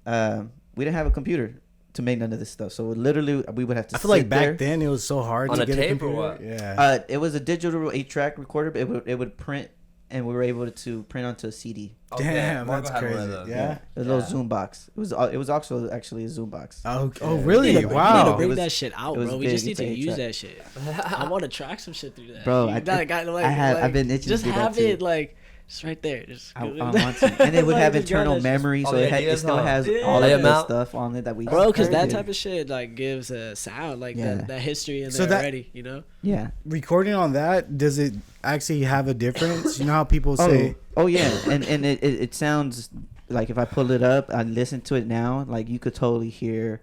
we didn't have a computer to make none of this stuff. So literally we would have to I feel like back then it was so hard On to a get tape a computer. or what? Yeah. It was a digital 8-track recorder, but it would print and we were able to print onto a CD. Damn, Marco that's had one of crazy. those. Yeah. A little Yeah. Zoom box. It was also actually a Zoom box. Oh, Yeah. really? We need to Wow. bring It was- that shit out, it was bro. We big. just need It's to a use track. that shit. I want to track some shit through that. Bro, You I- gotta, like, I've been itching to just do that have too. it like just right there. Just I want to. And it would have Just grab internal that shit. memory, All so the it ideas, still huh? has Yeah. all Lay of 'em the out. stuff on it that we Bro, because that created. type of shit like gives a sound, like Yeah. that history in So there that- already, you know. Yeah. Recording on that, does it actually have a difference? You know how people say, Oh yeah, and it sounds like if I pull it up, I listen to it now, like you could totally hear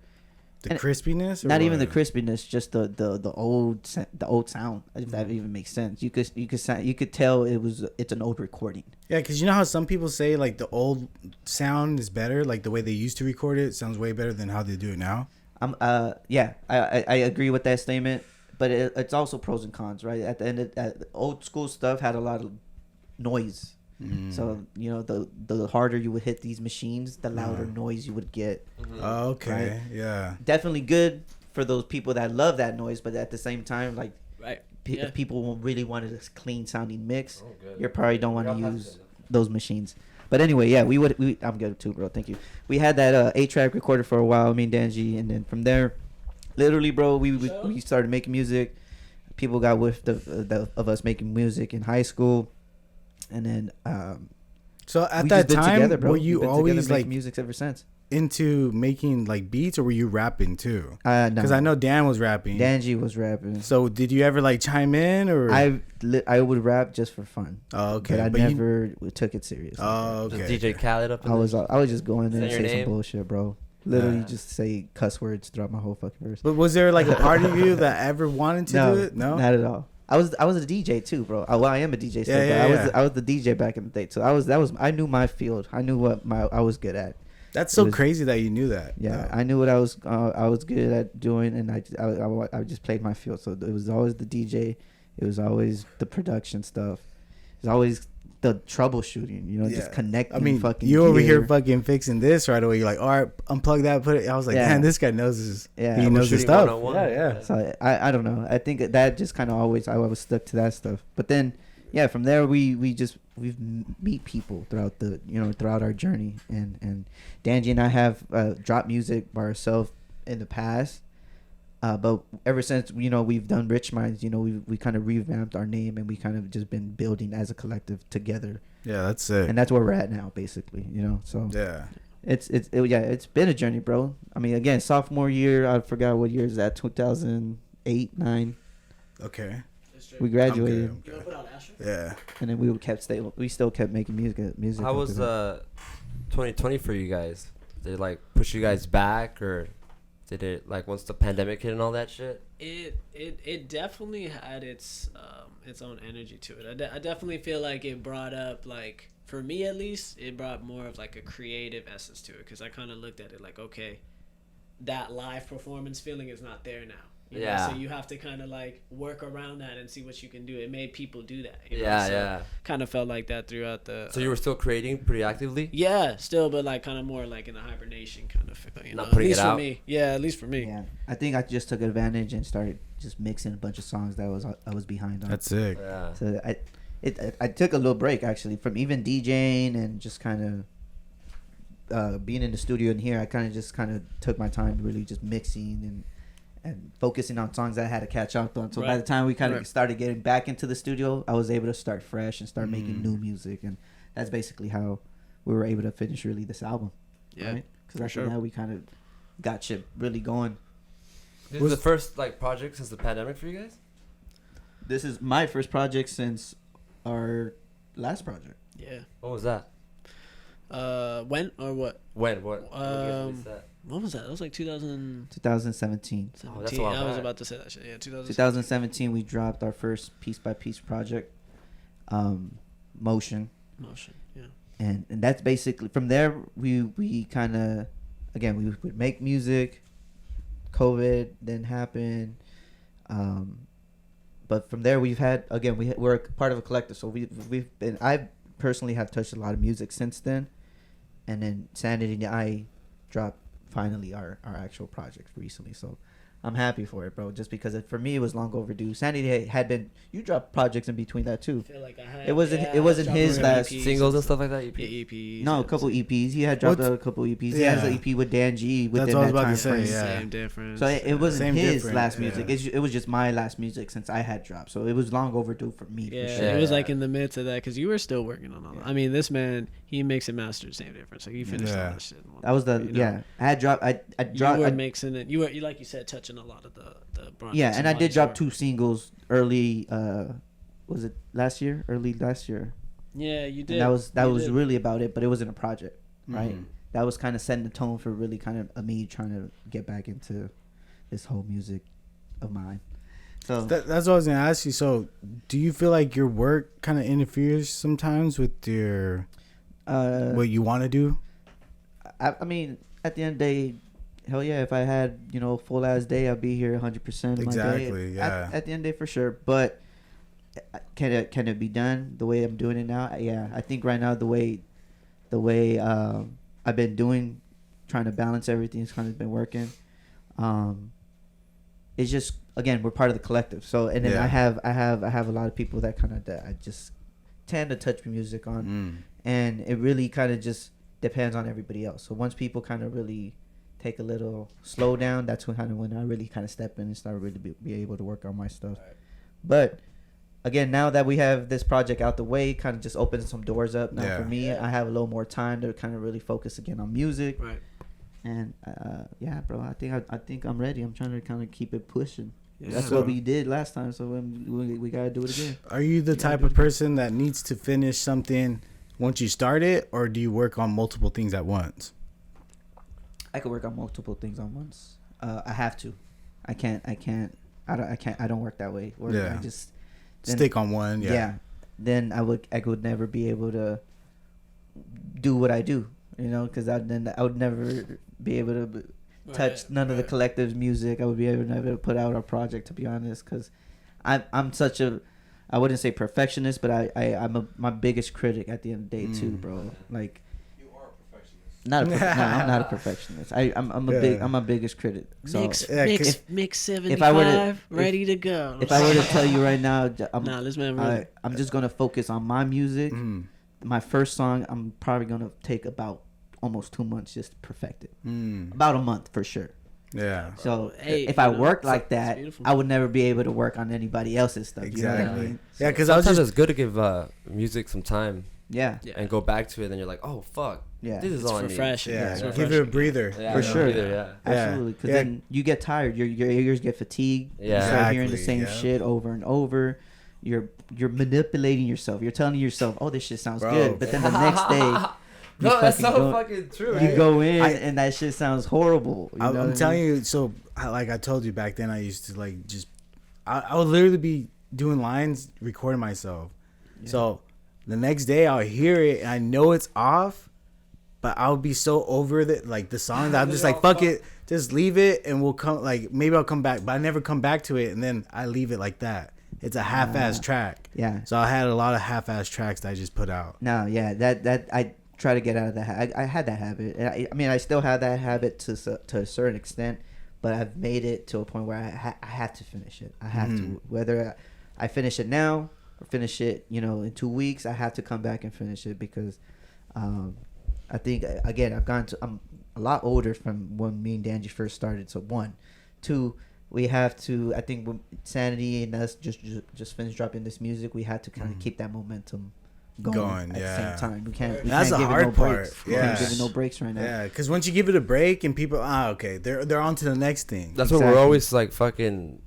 the and crispiness? Or not even the what? crispiness, just the old sound. If that even makes sense, you could tell it's an old recording. Yeah, because you know how some people say like the old sound is better, like the way they used to record it sounds way better than how they do it now. I agree with that statement, but it's also pros and cons, right? At the end of old school stuff had a lot of noise. So you know the harder you would hit these machines, the louder noise you would get. Oh, okay, Right. yeah. Definitely good for those people that love that noise, but at the same time, like Right. if people really wanted a clean sounding mix, Oh, good. you probably don't want to Y'all have use to. those machines. But anyway, yeah, I'm good too, bro. Thank you. We had that 8-track recorded for a while, me and Danji, and then from there, literally, bro, we started making music. People got whiffed of us making music in high school, and then So at we that just been time, together, bro. were We've you been together always making like music ever since? into making like beats, or were you rapping too? No. Because I know Dan was rapping. Danji was rapping. So did you ever like chime in, or? I would rap just for fun. Oh, okay. But I But you- never took it serious. Oh, Just okay. DJ Khaled up. In I was just going Is in that and your say name? some bullshit, bro. Literally Yeah. just say cuss words throughout my whole fucking verse. But was there like a part of you that ever wanted to do it? No. not at all. I was a DJ too, bro. I am a DJ still, Yeah, but I was the DJ back in the day. So I knew my field. I knew what I was good at. That's It so was- crazy that you knew that. Yeah, I knew what I was good at doing, and I just played my field. So it was always the DJ, it was always the production stuff, it was always the troubleshooting. You know, just Yeah. connecting. I mean, fucking you over here gear. fucking fixing this right away. You're like, all right, unplug that, put it. I was like, Yeah. man, this guy knows his. Yeah. he knows his Troubleshooting stuff. 101. Yeah, yeah. So I don't know. I think that just kind of always I was stuck to that stuff. But then, yeah, from there we've meet people throughout our journey, and Danji and I have dropped music by ourselves in the past. But ever since we've done Rich Minds, we kind of revamped our name, and we kind of just been building as a collective together, Yeah, that's it. and that's where we're at now, basically. So Yeah. it's been a journey, bro. I mean, again, sophomore year, I forgot what year is that, 2008, 9. Okay. We graduated. I'm good. Yeah. And then we still kept making music. How was 2020 for you guys? Did it like push you guys back, or did it like once the pandemic hit and all that shit? It definitely had its own energy to it. I definitely feel like it brought up, like, for me at least, it brought more of like a creative essence to it, because I kind of looked at it like, okay, that live performance feeling is not there now. You know? Yeah. So you have to kind of like work around that and see what you can do. It made people do that. Yeah, So yeah. Kind of felt like that throughout the. So you were still creating pretty actively? Yeah, still, but like kind of more like in a hibernation kind of feel. Not at putting least it for out? me. Yeah, at least for me. Yeah, I think I just took advantage and started just mixing a bunch of songs that I was behind on. That's sick. Yeah. So I took a little break actually from even DJing and just kind of being in the studio in here. I kind of took my time really just mixing and focusing on songs that I had to catch up on. So by Right. the time we kind of Right. started getting back into the studio, I was able to start fresh and start making new music, and that's basically how we were able to finish really this album. Yeah, right? Because for after sure. that we kind of got shit really going. This is the first like project since the pandemic for you guys? This is my first project since our last project. Yeah. What was that? When or what? When? What? When did you guys release that? What was that? That was like 2017. 2017. Oh, that's a while I was back. about to say that shit. Yeah, 2017 we dropped our first piece by piece project, Motion, Motion. Yeah. and that's basically from there we kind of again we would make music. COVID then happened, but from there we've had again we're part of a collective, so we've been I personally have touched a lot of music since then, and then Sanity and I dropped finally our actual project recently, so I'm happy for it, bro. Just because for me it was long overdue. Sanity had been, you dropped projects in between that too. I feel like I had, It wasn't his last Singles and stuff like that. EP? Yeah, EPs. No, a couple EPs. He had dropped a couple EPs. He has an EP with Dan G within That's what I was that about time to say, frame. yeah. Same difference. So it wasn't Same his difference, last yeah. music. It was just my last music since I had dropped. So it was long overdue for me. Yeah, For sure. it was Yeah. like in the midst of that because you were still working on all that. I mean, this man, he makes it master, same difference. Like, he finished all Yeah. that shit. in one That was the day, you know? yeah. I had dropped. I dropped. You were I- mixing it. You were, like you said, touching a lot of the brunt. yeah, and I did drop too. 2 singles early. Was it last year? Early last year. Yeah, you did. And that You was did. really about it. But it wasn't a project, right? Mhm. That was kind of setting the tone for really kind of me trying to get back into this whole music of mine. So That's what I was gonna ask you. So, do you feel like your work kind of interferes sometimes with your what you want to do? I mean, at the end of the day, hell yeah, if I had, a full ass day, I'd be here 100% of my day. Exactly, yeah. At the end of the day, for sure. But can it be done the way I'm doing it now? Yeah, I think right now the way I've been trying to balance everything, has kind of been working. It's just, again, we're part of the collective. So, and then Yeah. I have a lot of people that I just tend to touch music on, and it really kind of just depends on everybody else. So once people kind of really take a little slow down, that's when I really kind of step in and start really be able to work on my stuff. But again, now that we have this project out the way, kind of just opens some doors up. Now for me, I have a little more time to kind of really focus again on music. Right. And yeah, bro, I think I'm ready. I'm trying to kind of keep it pushing. Yeah. That's what we did last time, so we gotta do it again. Are you the type of person that needs to finish something once you start it, or do you work on multiple things at once? I could work on multiple things on once. I have to. I can't. I don't work that way. Yeah. I just Stick on one. Yeah. Then I would never be able to do what I do. Because I would never be able to touch none of the collective's music. I would be able to never put out a project, to be honest, because I'm such a, I wouldn't say perfectionist, but I'm my biggest critic at the end of the day too, bro. Like, You are a perfectionist. no, I'm not a perfectionist. I'm a biggest critic. So Mix 75, if I were to- ready to go. if I were to tell you right now, this man really. I'm just gonna focus on my music. My first song, I'm probably gonna take about almost 2 months just to perfect it. About a month for sure. Yeah. So Hey, if I you know, worked like it's that, beautiful. I would never be able to work on anybody else's stuff. You know what I Exactly. mean? Yeah, because I was Sometimes just it's good to give music some time Yeah. Yeah. and go back to it. Then you're like, oh fuck, Yeah. this is It's all I need. refreshing. yeah, It's give refreshing. it a breather. Yeah, For I sure. know, either, yeah. Absolutely, because Yeah. then you get tired. Your ears get fatigued. Yeah. You start hearing the Exactly, same yeah. shit over and over. You're manipulating yourself. You're telling yourself, "Oh, this shit sounds Bro. good," but then the next day, you No, that's fucking so go- fucking true. you right? go in and that shit sounds horrible. You know what I I'm mean? telling you. So, like I told you back then, I used to like just, I would literally be doing lines, recording myself. So the next day I'll hear it and I know it's off, but I'll be so over the song that I'm just like, fuck it, just leave it and we'll come, like maybe I'll come back, but I never come back to it, and then I leave it like that. It's a half-ass track. Yeah. So I had a lot of half-ass tracks that I just put out. No, yeah, that I try to get out of that. I had that habit. And I mean, I still have that habit to a certain extent, but I've made it to a point where I have to finish it. I have to, whether I finish it now or finish it, in 2 weeks. I have to come back and finish it because, I think again I'm a lot older from when me and Danji first started. So 1, 2. We have to. I think when Sanity and us just finished dropping this music, we had to kind of keep that momentum going at the same time. We can't. That's the give it hard no part. breaks. We Yeah. can't give it no breaks right now. Yeah, because once you give it a break and people, okay, they're on to the next thing. That's what Exactly. we're always like fucking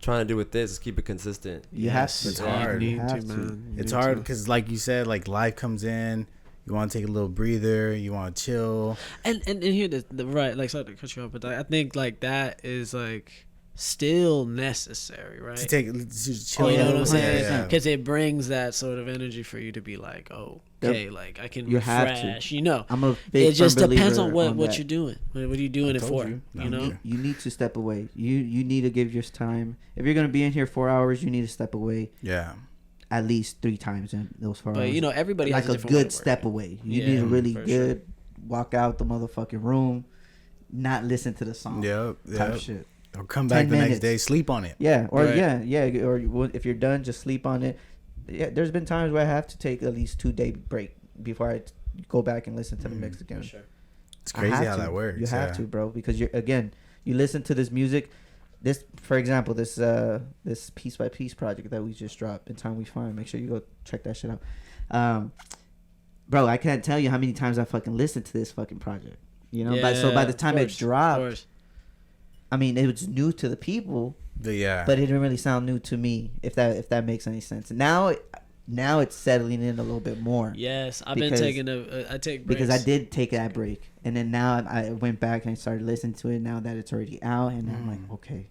trying to do with this, is keep it consistent. You have to. It's hard. You You have need to, to. man. You It's need hard to. because, like you said, like life comes in. You want to take a little breather. You want to chill. And here the right, like, sorry to cut you off, but I think like that is like still necessary, right? To take to chill. Oh, you a know what little I'm bit. saying? Yeah. Because it brings that sort of energy for you to be like, oh, okay, like I can You have to. refresh. You know, I'm a big. it just firm depends believer on what that. you're doing. What are you doing it told for? you. You know, Yeah. You need to step away. You need to give your time. If you're gonna be in here 4 hours, you need to step away Yeah. at least 3 times in those 4 hours. but everybody like has a a different way good of step working. away. You Yeah, need to really for good walk out the motherfucking room, not listen to the song. Yep. Type Yep. shit. Or come back 10 the next minutes. day, sleep on it. Yeah, or Right. or if you're done, just sleep on it. Yeah, there's been times where I have to take at least 2-day break before I go back and listen to the mix again. It's I crazy have how to. that works. You have to, bro, because you listen to this music. This, for example, this piece by piece project that we just dropped, In Time We Find. Make sure you go check that shit out. Bro, I can't tell you how many times I fucking listened to this fucking project. You know, so by the time it dropped, I mean, it was new to the people, but it didn't really sound new to me. If that makes any sense. Now it's settling in a little bit more. Yes, I've been taking I take breaks. Because I did take that break, and then now I went back and started listening to it. Now that it's already out, and I'm like, okay,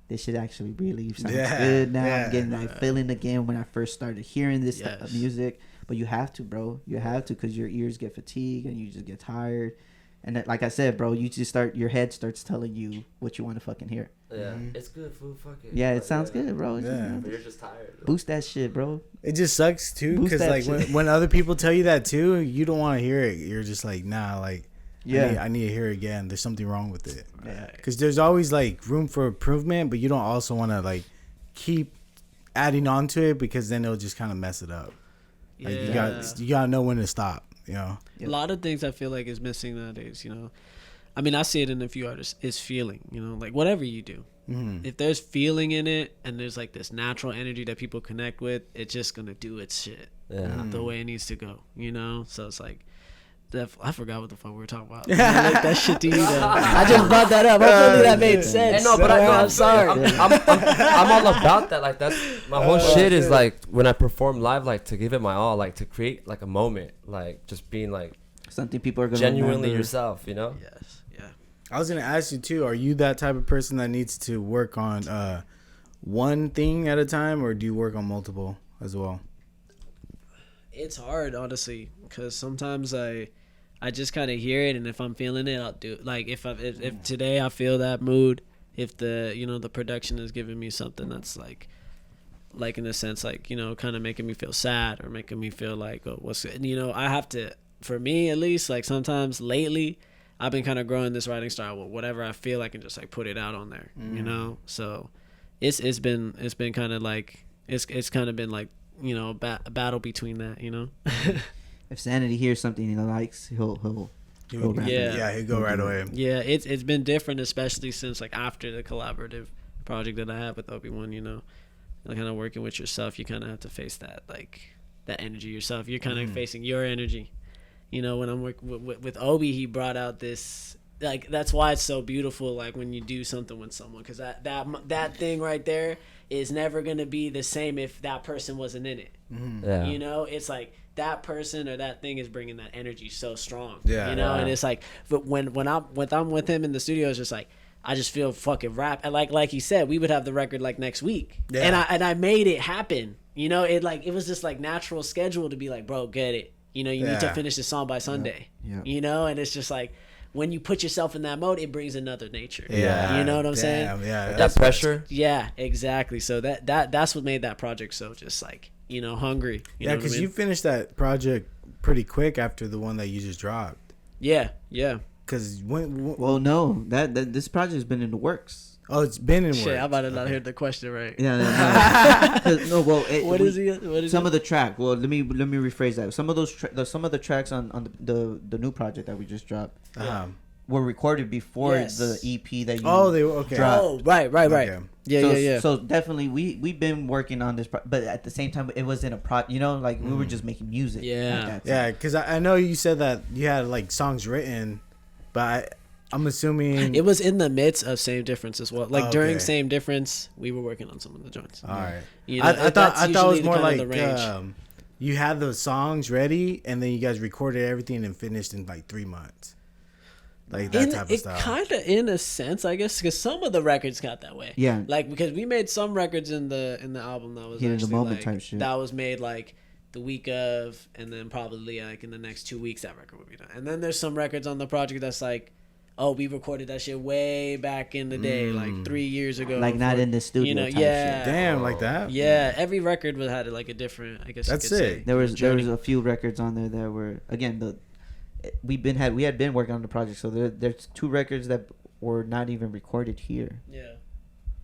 this shit actually really sounds good. Now I'm getting that feeling again when I first started hearing this type of music. But you have to, bro. You have to, because your ears get fatigued and you just get tired. And like I said, bro, you just your head starts telling you what you want to fucking hear. Yeah, it's good food. Fuck it. Yeah, it sounds good, bro. But you're just tired. Boost that shit, bro. It just sucks too, Boost because that like shit. when other people tell you that too, you don't want to hear it. You're just like, nah, like, I need to hear it again. There's something wrong with it. Yeah. Because there's always like room for improvement, but you don't also want to like keep adding on to it, because then it'll just kind of mess it up. Like you gotta know when to stop. You know, a lot of things I feel like is missing nowadays. You know, I mean, I see it in a few artists. Is feeling. You know, like whatever you do, if there's feeling in it and there's like this natural energy that people connect with, it's just gonna do its shit the way it needs to go. You know, so it's like. I forgot what the fuck we were talking about. I like that shit to you, though. I just brought that up. Hopefully that made sense. No, but I'm sorry. I'm all about that. Like that's my whole shit is like when I perform live, like to give it my all, like to create like a moment, like just being like something people are gonna genuinely remember. yourself, you know? Yes. Yeah. I was gonna ask you too. Are you that type of person that needs to work on one thing at a time, or do you work on multiple as well? It's hard, honestly, because sometimes I just kind of hear it, and if I'm feeling it, I'll do it. Like if today I feel that mood, if the production is giving me something that's like in a sense, like, kind of making me feel sad or making me feel like, oh, what's it? I have to, for me at least, like sometimes lately I've been kind of growing this writing style. Well, whatever I feel, I can just like put it out on there, So it's been kind of like it's kind of been like. A battle between that, If Sanity hears something he likes, he'll go he'll go right away. Yeah, it's been different, especially since like after the collaborative project that I have with OB1, kind of working with yourself, you kind of have to face that, like that energy yourself. You're kind of facing your energy. When I'm working with Obi, he brought out this, like, that's why it's so beautiful, like when you do something with someone, because that thing right there is never going to be the same if that person wasn't in it. Yeah. It's like that person or that thing is bringing that energy so strong. And it's like, but when I'm with him in the studio, it's just like I just feel fucking rap. And like he said, we would have the record like next week. And I made it happen. It was just like natural schedule to be like, bro, get it. You need to finish this song by Sunday. And it's just like, when you put yourself in that mode, it brings another nature. Yeah. You know what I'm saying? Yeah. That pressure. Yeah, exactly. So that's what made that project so just like, hungry. Yeah, because you finished that project pretty quick after the one that you just dropped. Yeah. Because well, no, that this project has been in the works. Oh, it's been in work. Shit, I might have not heard the question right. Yeah, no. Well, What is some of the track. Well, let me rephrase that. Some of those some of the tracks on the new project that we just dropped were recorded before the EP that you. Oh, they were okay. dropped. Oh, right. Okay. Yeah. So definitely, we've been working on this, but at the same time, it wasn't a we were just making music. Yeah. at that time. Yeah, because I know you said that you had like songs written, but I'm assuming It was in the midst of Same Difference as well. Like during Okay. Same Difference, we were working on some of the joints. All right. I thought it was more like the range. you had the songs ready and then you guys recorded everything and finished in like 3 months, like that type of style. Kind of in a sense, I guess, because some of the records got that way. Yeah. Like because we made some records in the album that was Heat of the actually moment like, type shit. that was made like the week of, and then probably like in the next 2 weeks that record would be done. And then there's some records on the project that's like, oh, we recorded that shit way back in the day, like 3 years ago. Like not in the studio. Type shit. Damn, like that. Yeah, every record had like a different. I guess That's you could say, sick. There was journey. a few records on there that were, again, we had been working on the project. So there's 2 records that were not even recorded here. Yeah.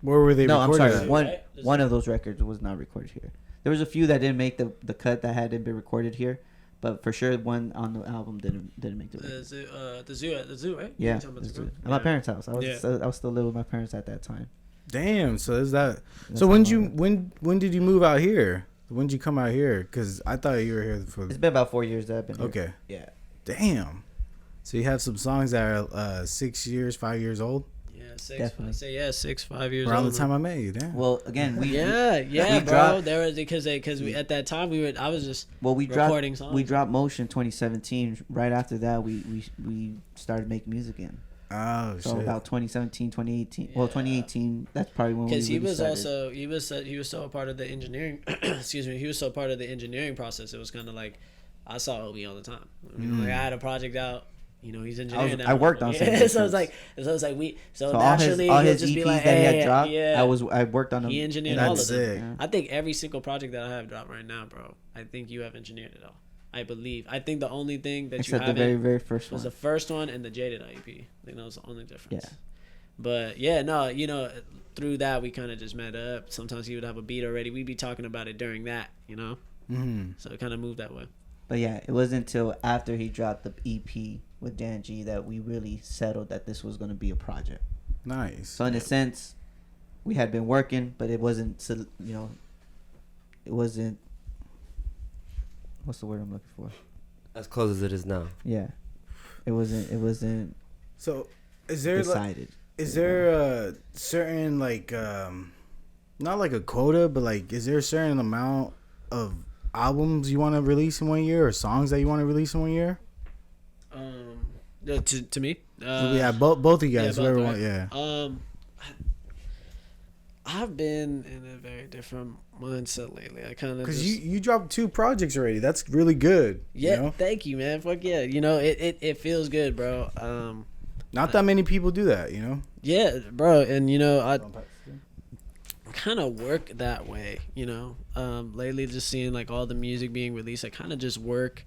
Where were they No, I'm recorded sorry. at? One Right? one of those records was not recorded here. There was a few that didn't make the cut that hadn't been recorded here, but for sure one on the album didn't make the record. The zoo, right? Yeah, You're talking about the zoo? at my parents' house. I was Yeah. I was still living with my parents at that time. Damn. So is that? That's So how when long when did you move out here? When did you come out here? Because I thought you were here for. It's been about 4 years that I've been here. Okay. Yeah. Damn. So you have some songs that are 6 years, 5 years old. Yeah, 6. Definitely. I say 6, 5 years Around old. the time I met you. Damn. Well, again, we Yeah, we bro. dropped- There was because we at that time I was just we recording dropped songs. we dropped Motion 2017. Right after that, we started making music again. Oh So shit. about 2017, 2018. Well, Yeah. 2018. That's probably when we because he really was started. also he was so a part of the engineering. Excuse me. He was so part of the engineering process. It was kind of like I saw Obi all the time. I mean, like I had a project out. You know, he's engineering. I worked on some yeah, so it's records. like so So naturally all he'll his just EPs be like, that he hey, had dropped, yeah. I worked on them. He engineered That's all of them. sick. Yeah. I think every single project that I have dropped right now, bro. I think you have engineered it all. I believe. I think the only thing that Except you the haven't very first was one. the first one and the Jaded IEP. I think that was the only difference. Yeah. But yeah, no, you know, through that we kind of just met up. Sometimes he would have a beat already. We'd be talking about it during that, you know. Mm-hmm. So it kind of moved that way. But yeah, it wasn't until after he dropped the EP with Dan G that we really settled that this was going to be a project. Nice. So in a sense, we had been working, but it wasn't, it wasn't, what's the word I'm looking for? As close as it is now. Yeah. It wasn't So is there like, decided. is there a certain like not like a quota, but like is there a certain amount of albums you want to release in 1 year or songs that you want to release in 1 year? To me, Yeah, both of you guys, yeah, both, whoever right? want, yeah. I've been in a very different mindset lately. I kind of Because you dropped 2 projects already. That's really good. yeah, You know? thank you, man. Fuck yeah, you know it feels good, bro. Not that many people do that, you know? Yeah, bro, and you know I kind of work that way, you know. Lately, just seeing like all the music being released, I kind of just work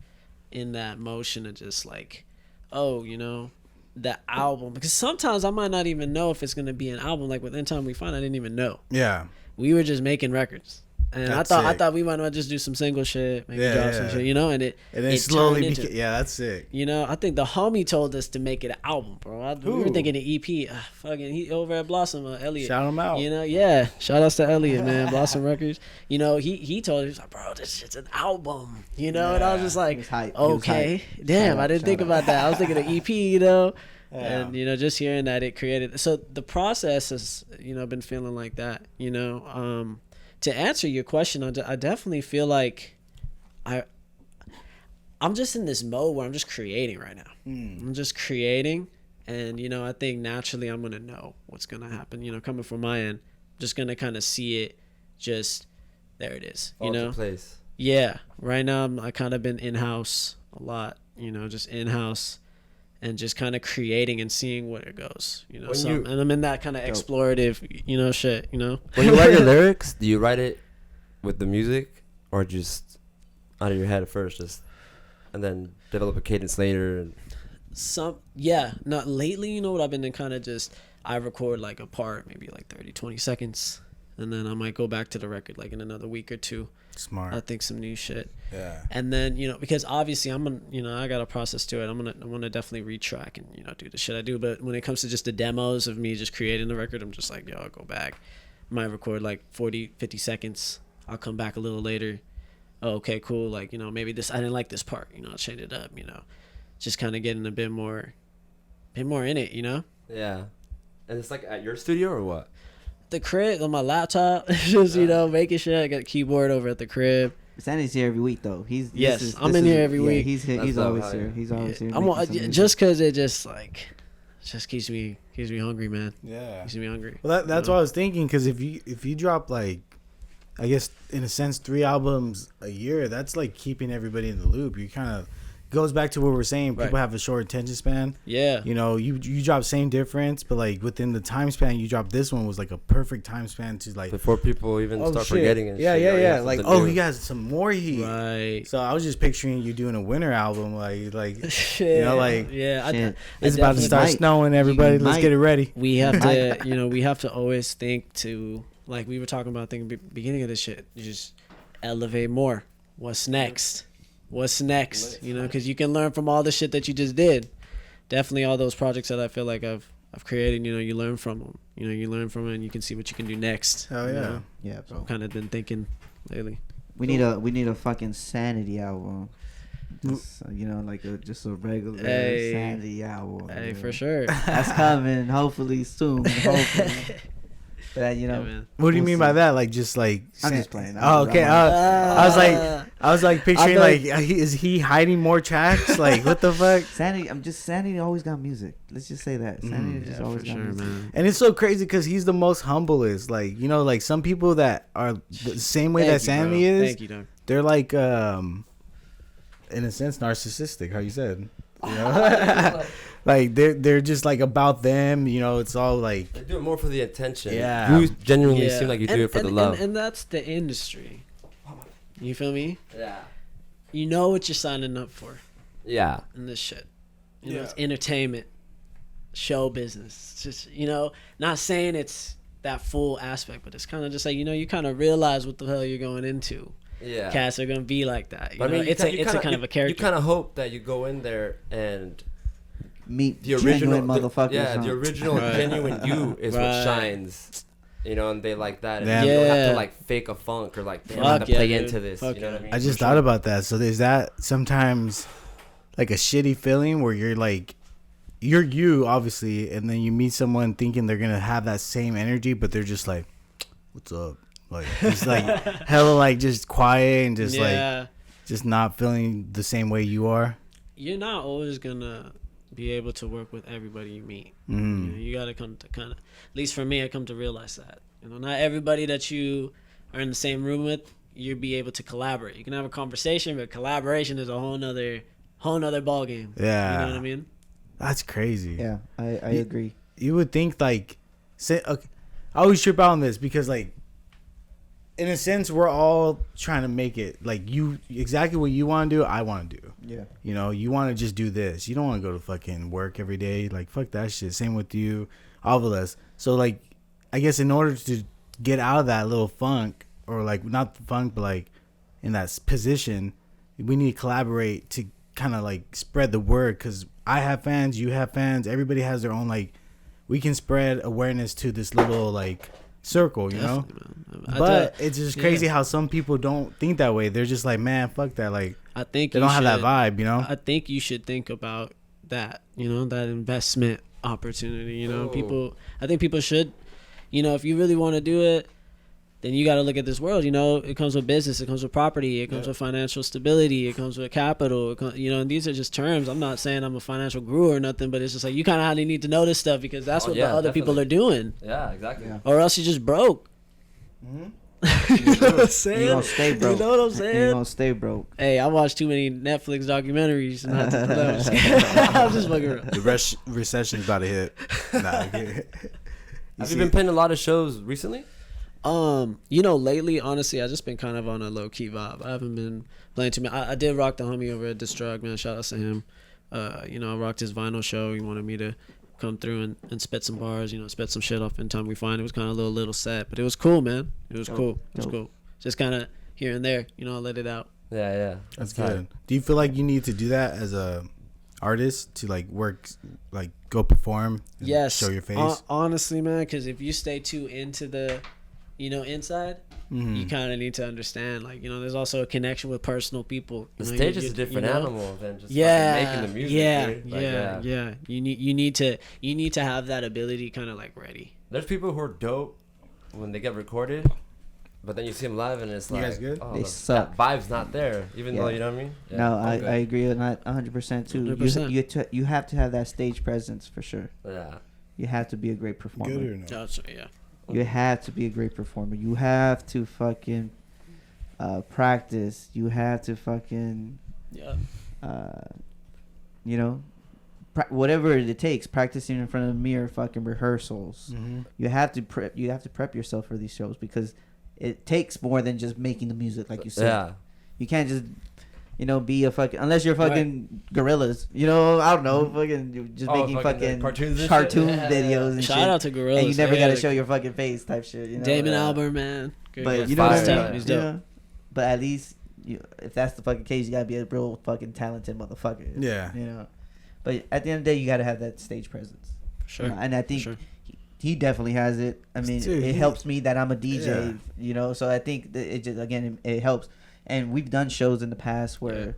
in that motion of just like, oh, you know, the album, because sometimes I might not even know if it's gonna be an album. Like with In Time We Find, I didn't even know. Yeah. We were just making records, and That's I sick. thought we might just do some single shit, maybe Yeah, drop some yeah. shit, you know, and it And then it slowly turned into- became, yeah, that's sick. You know, I think the homie told us to make it an album, bro. We were Who? thinking an EP. Fucking, he over at Blossom, Elliot. Shout him out. You know, yeah. Shout outs to Elliot, man. Blossom Records. You know, he told us, he was like, bro, this shit's an album. You know, and I was just He like, was hype. He was okay, hype. damn, Shout I out, didn't think shout about that. I was thinking an EP, you know. Yeah. And you know, just hearing that it created. So the process has, you know, been feeling like that. You know, to answer your question, I definitely feel like I'm just in this mode where I'm just creating right now. I'm just creating, and you know, I think naturally I'm gonna know what's gonna happen. You know, coming from my end, just gonna kind of see it. Just there it is. You Fall into know, place. yeah. Right now, I kind of been in house a lot. You know, just in house, and just kind of creating and seeing where it goes. You know, When so you- and I'm in that kind of explorative, you know, shit. You know, When you write your lyrics, do you write it with the music or just out of your head at first, just and then develop a cadence later? And not lately. You know what I've been in kind of just I record like a part, maybe like 30-20 seconds, and then I might go back to the record like in another week or two. Smart. I think some new shit. Yeah. And then, you know, because obviously I'm gonna, you know, I got a process to it. I'm gonna definitely retrack and, you know, do the shit I do. But when it comes to just the demos of me just creating the record, I'm just like, yo, I'll go back. Might record like 40-50 seconds. I'll come back a little later. Oh, okay, cool. Like, you know, maybe this, I didn't like this part, you know, I'll change it up, you know. Just kind of getting a bit more in it, you know. yeah, and it's like at your studio or what? The crib on my laptop, just, you know, making shit. I got a keyboard over at the crib. Sanity's here every week though. Yes, I'm in here every week. He's here. That's He's dope, always hell here. yeah. He's always here. I'm making some music. just because it just keeps me hungry, man. Yeah. Keeps me hungry. Well, that's You know? what I was thinking. Because if you drop like, I guess in a sense 3 albums a year, that's like keeping everybody in the loop. goes back to what we're saying. People Right. have a short attention span. Yeah. You know, you drop same difference, but like within the time span you dropped, this one was like a perfect time span to like Before people even oh, start shit. forgetting and yeah, shit. yeah, you yeah. have Like, something oh, new. he got some more heat. Right. So I was just picturing you doing a winter album, like Shit. you know, like yeah. Shit. it's about to definitely start might. snowing. Everybody, You let's might. get it ready. We have to, we have to always think to, like we were talking about thinking beginning of this shit, you just elevate more. What's next? What's next? You know, because you can learn from all the shit that you just did. Definitely all those projects that I feel like I've created, you learn from them. You learn from it and you can see what you can do next. Hell you yeah. know? Yeah, So bro. I've kind of been thinking lately. We need a fucking Sanity album. Just, like just a regular Hey. Sanity album. Hey, you for know. sure. That's coming. Hopefully soon. Hopefully. But Yeah, man. What do you We'll mean see. by that? Like just like I'm just playing. Oh, okay. I was like picturing I like is he hiding more tracks? Like what the fuck? Sanity always got music. Let's just say that. Sanity just Yeah, always for got sure, music. man. And it's so crazy because he's the most humblest. Like like some people that are the same way that Thank you, Sanity bro. is. Thank you, dog. They're like in a sense narcissistic. How you said? You know? Like they're just like about them. It's all like They do it more for the attention. Yeah. You genuinely Yeah. seem like you do And- it for the and- love. And that's the industry. You feel me? Yeah. You know what you're signing up for Yeah. in this shit. It's entertainment, show business. It's just, not saying it's that full aspect, but it's kind of just like, you kind of realize what the hell you're going into. Yeah. Cats are going to be like that. But I mean, it's a kind of a character. You kind of hope that you go in there and Meet the original genuine motherfuckers. Yeah, huh? the original Right. genuine you is what Right. shines. And they like that. And Yeah. you don't have Yeah. to like fake a funk or like damn, I have Fuck to yeah, play dude. into this. Fuck You know yeah. what I mean? I just thought about that. So there's that sometimes like a shitty feeling where you're like you're you obviously, and then you meet someone thinking they're gonna have that same energy, but they're just like, "What's up?" Like just like hella like just quiet and just like just not feeling the same way you are. You're not always going to be able to work with everybody you meet. Mm. You got to come to kind of, at least for me, I come to realize that. Not everybody that you are in the same room with, you'll be able to collaborate. You can have a conversation, but collaboration is a whole nother ball game. Yeah. You know what I mean? That's crazy. Yeah, I agree. You would think like, say, okay, I always trip out on this because like, in a sense, we're all trying to make it like you exactly what you want to do. I want to do. Yeah. You want to just do this. You don't want to go to fucking work every day. Like fuck that shit. Same with you, all of us. So like, I guess in order to get out of that little funk or like not funk, but like in that position, we need to collaborate to kind of like spread the word. Cause I have fans, you have fans. Everybody has their own like. We can spread awareness to this little like circle, you know. But it's just crazy how some people don't think that way. They're just like, man, fuck that. Like, I think they you don't have that should- vibe, you know. I think you should think about that, that investment opportunity, Oh. I think people should, if you really want to do it, then you got to look at this world, it comes with business, it comes with property, it comes with financial stability, it comes with capital, and these are just terms. I'm not saying I'm a financial guru or nothing, but it's just like, you kind of need to know this stuff because that's Oh, what yeah, the other people are doing, Yeah, exactly. Yeah. or else you're just broke. Mm-hmm. You know what I'm saying? You gonna stay broke. You know what I'm You saying? gonna stay broke. Hey, I watch too many Netflix documentaries. Not to, no, I'm just kidding. I'm just fucking around. The recession is about to hit. Nah, okay. Have you been playing a lot of shows recently? Lately, honestly, I just been kind of on a low key vibe. I haven't been playing too much. I did rock the homie over at Distrug, man. Shout out to him. I rocked his vinyl show. He wanted me to come through and spit some bars, spit some shit off in time we find. It was kind of a little set, but it was cool, man. It was cool. It was cool. Just kind of here and there, I let it out. Yeah. That's tight. good. Do you feel like you need to do that as a artist to like work, like go perform? And Yes. Show your face. Honestly, man, because if you stay too into the, inside, Mhm. you kind of need to understand. Like, there's also a connection with personal people. The You know, stage you- is a you- different you know? animal than just Yeah, fucking making the music. yeah, dude. Like, yeah. You need to have that ability kind of like ready. There's people who are dope when they get recorded, but then you see them live and it's You like, guys good? oh, They that suck. vibe's not there. Even though Yeah. you know what I mean. Yeah, No, I'm good. I agree with that 100% too. 100%. You have to have that stage presence for sure. Yeah. You have to be a great performer. Good or no? That's yeah. You have to be a great performer. You have to fucking practice. You have to fucking Yeah. you know, whatever it takes, practicing in front of the mirror, fucking rehearsals. Mm-hmm. You have to prep yourself for these shows because it takes more than just making the music, like you said. Yeah. You can't just, you know, be a fucking, unless you're fucking gorillas, you know, I don't know, fucking you're just making fucking cartoon videos and Shout shit. out to Gorillas. And you never They gotta had show your fucking face type shit, you know. Damon Albarn, man. But you know what I fire. mean? He's You dope. know? But at least, if that's the fucking case, you gotta be a real fucking talented motherfucker. Yeah. You know. But at the end of the day, you gotta have that stage presence. Sure. And I think Sure. he definitely has it. I mean, Dude, it helps me that I'm a DJ. Yeah. You know, so I think that it just again it helps. And we've done shows in the past where,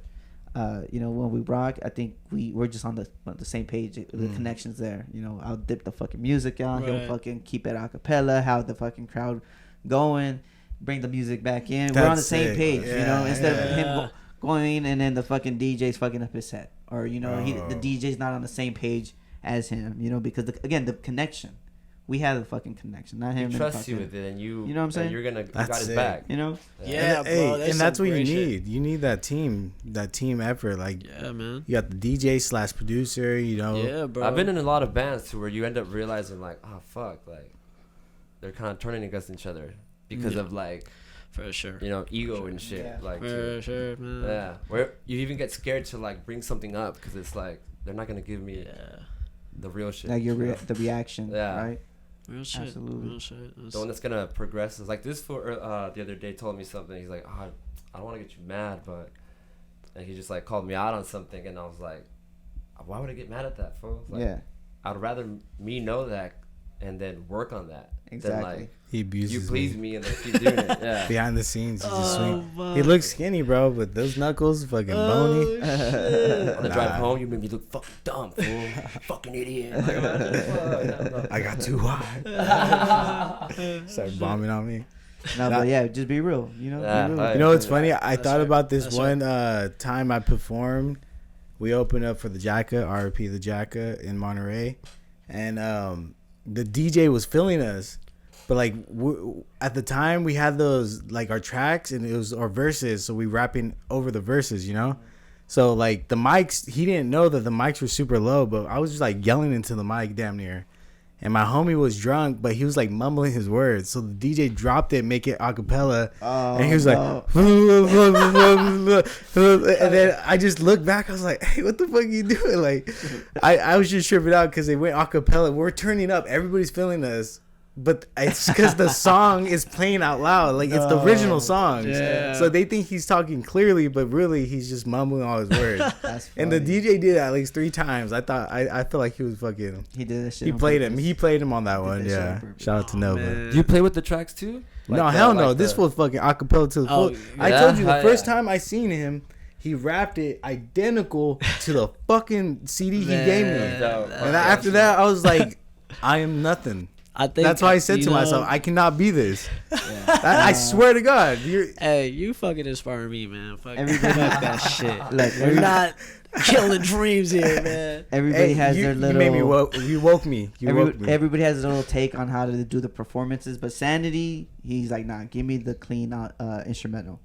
you know, when we rock, I think we're just on the same page. The connection's there. You know, I'll dip the fucking music on. Right. He'll fucking keep it a cappella. How the fucking crowd going. Bring the music back in. We're on the That's same sick. page. You know, Yeah, instead of yeah. him going and then the fucking DJ's fucking up his set, or you know, Oh. the DJ's not on the same page as him. You know, because again the connection. We have the fucking connection, not him. He and trusts fucking, you with it, and you know what I'm saying? You're gonna, you That's got his sick. back. You know. Yeah, and, hey, bro. and that's what you great shit. need. You need that team effort. Like, Yeah, man. you got the DJ / producer. You know. Yeah, bro. I've been in a lot of bands too where you end up realizing like, oh fuck, like they're kind of turning against each other because Yeah. of like, for sure. you know, ego and shit. Yeah. Like, For to- sure, man. yeah, where you even get scared to like bring something up because it's like they're not gonna give me Yeah. the real shit. Like you know? the reaction, Yeah. right? Real shit. Absolutely. Real shit. It's- The one that's gonna progress is like this. For the other day told me something. He's like, oh, I don't want to get you mad, but and he just like called me out on something, and I was like, why would I get mad at that, fool? Like, Yeah, I'd rather me know that and then work on that. exactly. Than like He abuses you please me. me and then keep doing it. Yeah. Behind the scenes, he just Oh, swing. fuck. He looks skinny, bro, but those knuckles fucking bony. On the drive Nah. home, you made me look fucking dumb, fool. Fucking idiot. Like, I got too high. Start bombing on me. No, Nah. but yeah, just be real. You know, Yeah, be real. I- You know what's funny? I That's thought right. about this That's one time I performed. We opened up for the Jacka, RP the Jacka in Monterey, and the DJ was filling us. But like at the time, we had those like our tracks and it was our verses, so we rapping over the verses, you know. So like the mics, he didn't know that the mics were super low, but I was just like yelling into the mic damn near. And my homie was drunk, but he was like mumbling his words. So the DJ dropped it, make it a cappella. Oh, And he was no. like, and then I just looked back. I was like, hey, what the fuck are you doing? Like, I was just tripping out because they went a cappella. We're turning up. Everybody's feeling us. But it's because the song is playing out loud. Like, it's the original song. Yeah. So they think he's talking clearly, but really he's just mumbling all his words. That's And the funny. DJ did it at least 3 times. I feel like he was fucking. He did that shit. He on played purpose. him. He played him on that one. that shit on Yeah. purpose. Shout out to Nova. Man. do you play with the tracks too? No, Like hell the- no. like This the- was fucking acapella to the Oh, full. I yeah? told you the Hell first yeah. time I seen him, he rapped it identical to the fucking CD he gave me. Man, Dope. And after that, I was like, I am nothing. I think That's why I said you to know, myself, I cannot be this. I swear to God. Hey, you fucking inspire me, man. Fuck, Everybody- fuck that shit. Like, We're not killing dreams here, man. Everybody Hey, has you, their you little. made me woke. You woke me. You woke me. Everybody has their little take on how to do the performances, but Sanity, he's like, nah, give me the clean instrumental.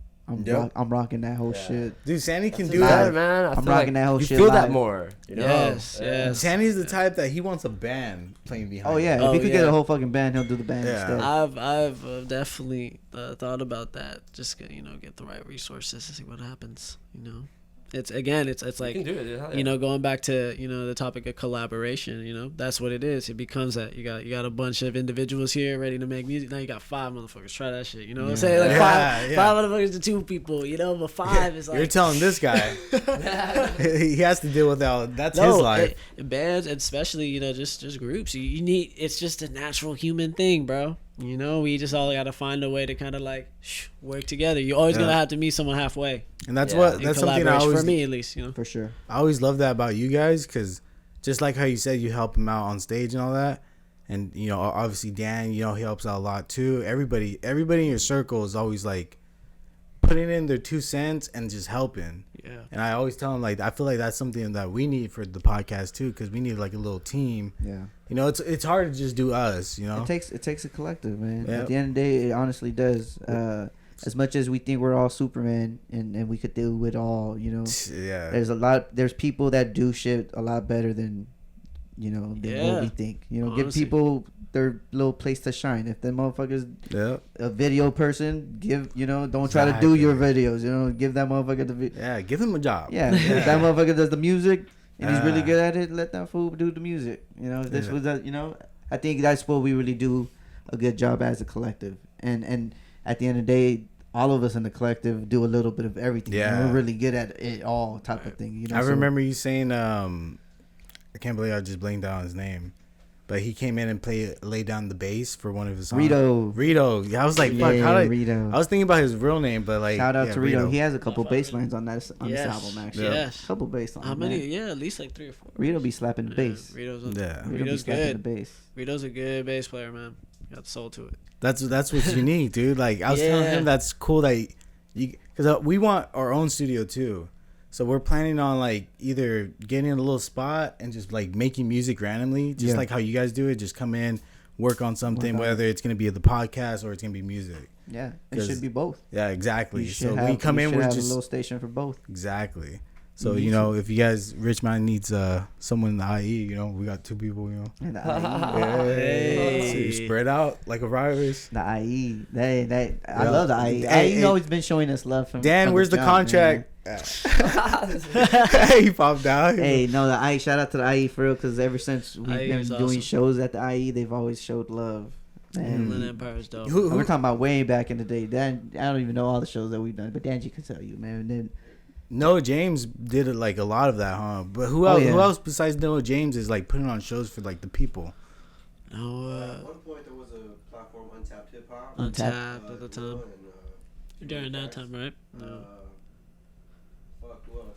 Yep. I'm rocking that whole Yeah. shit. Dude, Sandy can do live. that. man. I I'm feel rocking like that whole you shit feel that live. more. You know? Yes, Yeah. yes. Sandy's the type that he wants a band playing behind. Oh yeah, Oh, if he could get yeah. a whole fucking band, he'll do the band Yeah. instead. I've definitely thought about that. Just get the right resources to see what happens. It's like You can do it, dude. Hell you yeah. going back to the topic of collaboration. That's what it is. It becomes that you got a bunch of individuals here ready to make music. Now you got 5 motherfuckers. Try that shit. You know what I'm saying? Like Yeah, five motherfuckers to 2 people. But 5 is like You're telling this guy he has to deal with all. That's his life. Bands, especially just groups. You need. It's just a natural human thing, bro. We just all got to find a way to kind of like work together. You're always Yeah. gonna have to meet someone halfway. And that's Yeah. what. In That's something I collaboration, always. for me at least. For sure. I always love that about you guys because just like how you said you help him out on stage and all that, and obviously Dan, he helps out a lot too. Everybody in your circle is always like putting in their 2 cents and just helping. Yeah. And I always tell them like I feel like that's something that we need for the podcast too because we need like a little team. Yeah. It's hard to just do us. It takes a collective, man. Yep. At the end of the day, it honestly does. as much as we think we're all Superman and we could do it all, you know, Yeah. there's people that do shit a lot better than, you know, than Yeah. what we think. You know, give Honestly. people their little place to shine. If them motherfuckers Yeah. a video person, don't try to do your videos. You know, give that motherfucker the Yeah. Give him a job. yeah. If that motherfucker does the music and he's really Ah. good at it, let that fool do the music. You know, if this Yeah. was you know, I think that's what we really do a good job as a collective. And at the end of the day, all of us in the collective do a little bit of everything. Yeah. You know, we're really good at it all type of thing. You know, I so- remember you saying, I can't believe I just blanked out on his name, but he came in and laid down the bass for one of his songs. Rito. Yeah, I was like, fuck, how did Rito. I was thinking about his real name, but like, Shout out yeah, to Rito. He has a couple bass lines on this album actually. Yes. Couple bass lines. How many? Man. Yeah, at least like 3 or 4. Rito be slapping the bass. Rito's Yeah. Rito be Rito's slapping good. the bass. Rito's a good bass player, man. Got soul to it. That's what's unique, dude. Like I was telling Yeah. him, that's cool that you, because we want our own studio too. So we're planning on like either getting a little spot and just like making music randomly, just Yeah. like how you guys do it. Just come in, work on something, Work on whether it's gonna be the podcast or it's gonna be music. Yeah, it 'Cause- should be both. Yeah, exactly. You should So have, we come you in, should we're have just a little station for both. exactly. So You you know, if you guys, Rich Man needs someone in the IE, you know, we got 2 people, you know. And the Hey. So you spread out like a virus. The IE, I Yeah. love the IE. Hey, IE hey. always been showing us love from Dan, from where's the jump, contract? He popped out. man. Hey, no, the IE. Shout out to the IE for real, because ever since we've IE been is doing awesome. shows at the IE, they've always showed love. Man, Inland Empire is dope. Who- And we're talking about way back in the day. Dan, I don't even know all the shows that we've done, but Danji could tell you, man. And then Noah James did it like a lot of that, huh? But who Oh, else? yeah. Who else besides Noah James is like putting on shows for like the people? No, At one point, there was a platform, Untapped Hip Hop. Untapped at the Noah time. and, During that time, right? Uh, No. fuck, who else?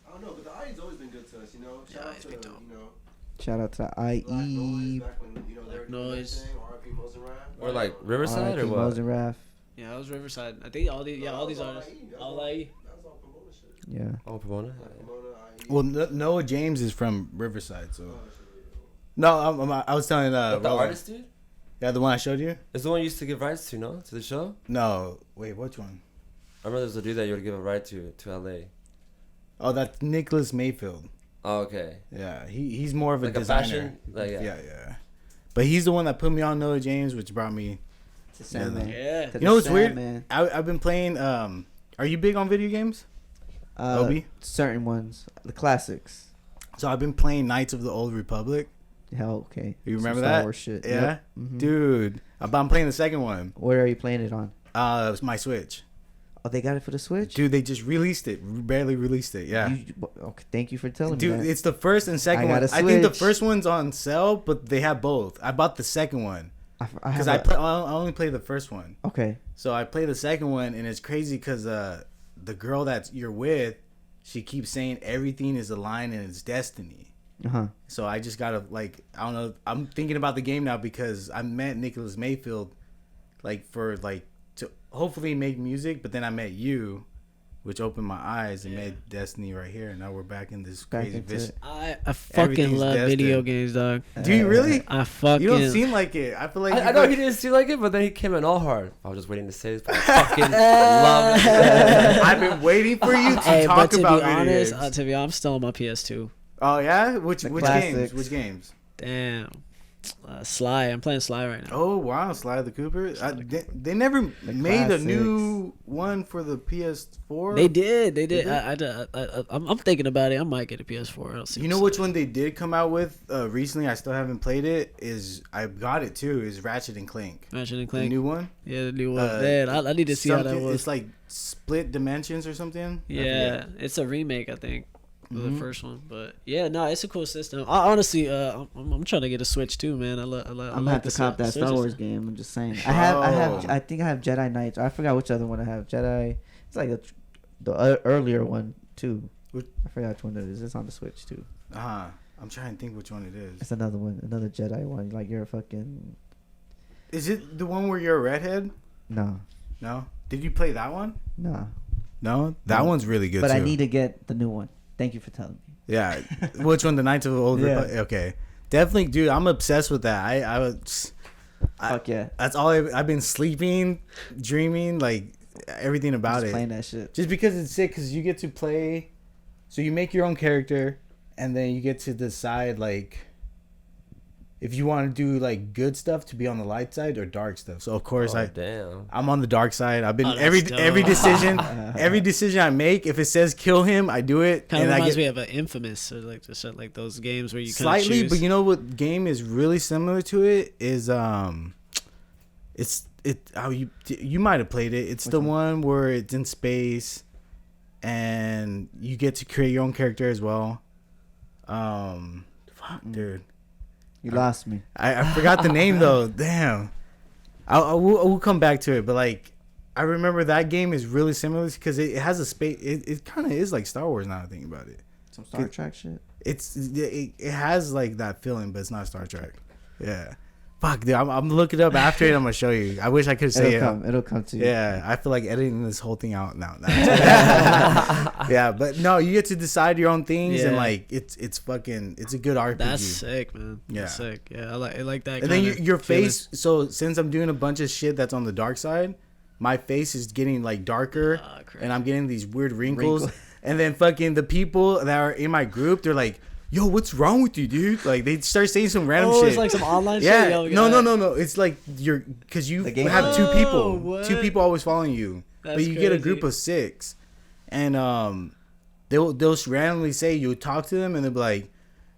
I don't know, but the IE's always been good to us, you know. Shout Yeah, out IE's to, been dope. you know, shout out to the Black Noise IE. back when, you know, they were doing their Noise. thing, RIP Mosenrad. Or like Riverside or R.I.P. what? Mose and Raph. Yeah, that was Riverside. I think all these, all these artists, all IE. That was all Pomona shit. Yeah. Oh, Pomona. Pomona, IE. Well, Noah James is from Riverside, so Oh, shit. no, I was telling What, the Roland. artist, dude? Yeah, the one I showed you. It's the one you used to give rights to, no? To the show? No, wait, which one? I remember there's a dude that you would give a ride to LA. Oh, that's Nicholas Mayfield. Oh, okay. Yeah, he's more of a Like a designer. fashion? Like, yeah. yeah. But he's the one that put me on Noah James, which brought me. To Sandman. Yeah. To You know the what's weird? Sandman. I've been playing. Are you big on video games? Obi? Certain ones, the classics. So I've been playing Knights of the Old Republic. Hell, okay. You Some remember Star that? Wars shit. Yeah, Yep. Mhm. dude. I'm playing the second one. Where are you playing it on? It's my Switch. Oh, they got it for the Switch. Dude, they just released it. Barely released it. Yeah. Okay, thank you for telling Dude, me that. it's the first and second I one. got a I think the Switch. first one's on sale, but they have both. I bought the second one because have I only play the first one. Okay. So I play the second one, and it's crazy because the girl that you're with, she keeps saying everything is aligned and it's destiny. Uh-huh. So I just gotta like, I don't know. I'm thinking about the game now because I met Nicholas Mayfield, like for like to hopefully make music, but then I met you, which opened my eyes and made Destiny right here. And now we're back in this Back crazy into vision. it. I fucking Everything's love destined. video games, dog. Do you really? I fucking. You don't seem like it. I feel like I you know got- he didn't seem like it, but then he came in all hard. I was just waiting to say this, but I fucking love it. I've been waiting for you to Hey, but talk to be about video honest, games. I'm still on my PS2. Oh yeah, which The games? classics. Which games? Damn. Sly. I'm playing Sly right now. Oh wow, Sly the Cooper. They never made a new one for the PS4. They did. They did. Did I'm thinking about it. I might get a PS4. I'll see You know which one they did come out with recently? I still haven't played it. I got it too. Is Ratchet and Clank. Ratchet and The Clank. new one. Yeah, the new one. Uh, Man, I need to see how that Something- was. It's like split dimensions or something. I Yeah, forget. it's a remake, I think, of Mhm. the first one. But yeah, no, it's a cool system. I honestly, I'm trying to get a Switch too, man. I I'm gonna have to cop that Star Wars game. I'm just saying. I think I have Jedi Knights. I forgot which other one I have. Jedi. It's like the earlier one too. I forgot which one it is. It's on the Switch too. I'm trying to think which one it is. It's another one, another Jedi one. Like you're a fucking Is it the one where you're a redhead? no, No. Did you play that one? no. No. That No. one's really good But too. I need to get the new one. Thank you for telling me. Yeah. Which one? The Knights of the Old Yeah. Republic? Okay. Definitely, dude. I'm obsessed with that. I was. Fuck yeah. That's all I've been sleeping, dreaming, like everything about Just it. playing that shit. Just because it's sick, because you get to play. So you make your own character, and then you get to decide like if you want to do like good stuff to be on the light side or dark stuff. So of course Damn. I'm on the dark side. I've been Oh, that's every dope. every decision I make, if it says kill him, I do it. Kind of and reminds I me get of an Infamous, or like just like those games where you slightly, choose. but you know what game is really similar to it is you might have played it. It's the one where it's in space, and you get to create your own character as well. Fuck, dude. You lost me. I forgot the name though. Damn. I will come back to it, but like I remember that game is really similar because it has a space. It kind of is like Star Wars now. I think about it. Some Star Trek shit. It has like that feeling, but it's not Star Trek. Yeah. Fuck, dude. I'm looking it up after it. I'm gonna show you. I wish I could say It'll come to you. Yeah, I feel like editing this whole thing out now. Yeah, but no, you get to decide your own things, and Yeah. like it's a good RPG. That's sick, man. Yeah. That's sick. Yeah, I like that. And then kinda your feeling. face. So since I'm doing a bunch of shit that's on the dark side, my face is getting like darker, Crap. and I'm getting these weird wrinkles. And then fucking the people that are in my group, they're like, "Yo, what's wrong with you, dude?" Like they start saying some random shit. It's like some online yeah. shit. Yo, No. It's like because you The game have two Oh, people. what? Two people always following you, but That's you get a crazy. group of 6, and they'll randomly say you'll talk to them, and they'll be like,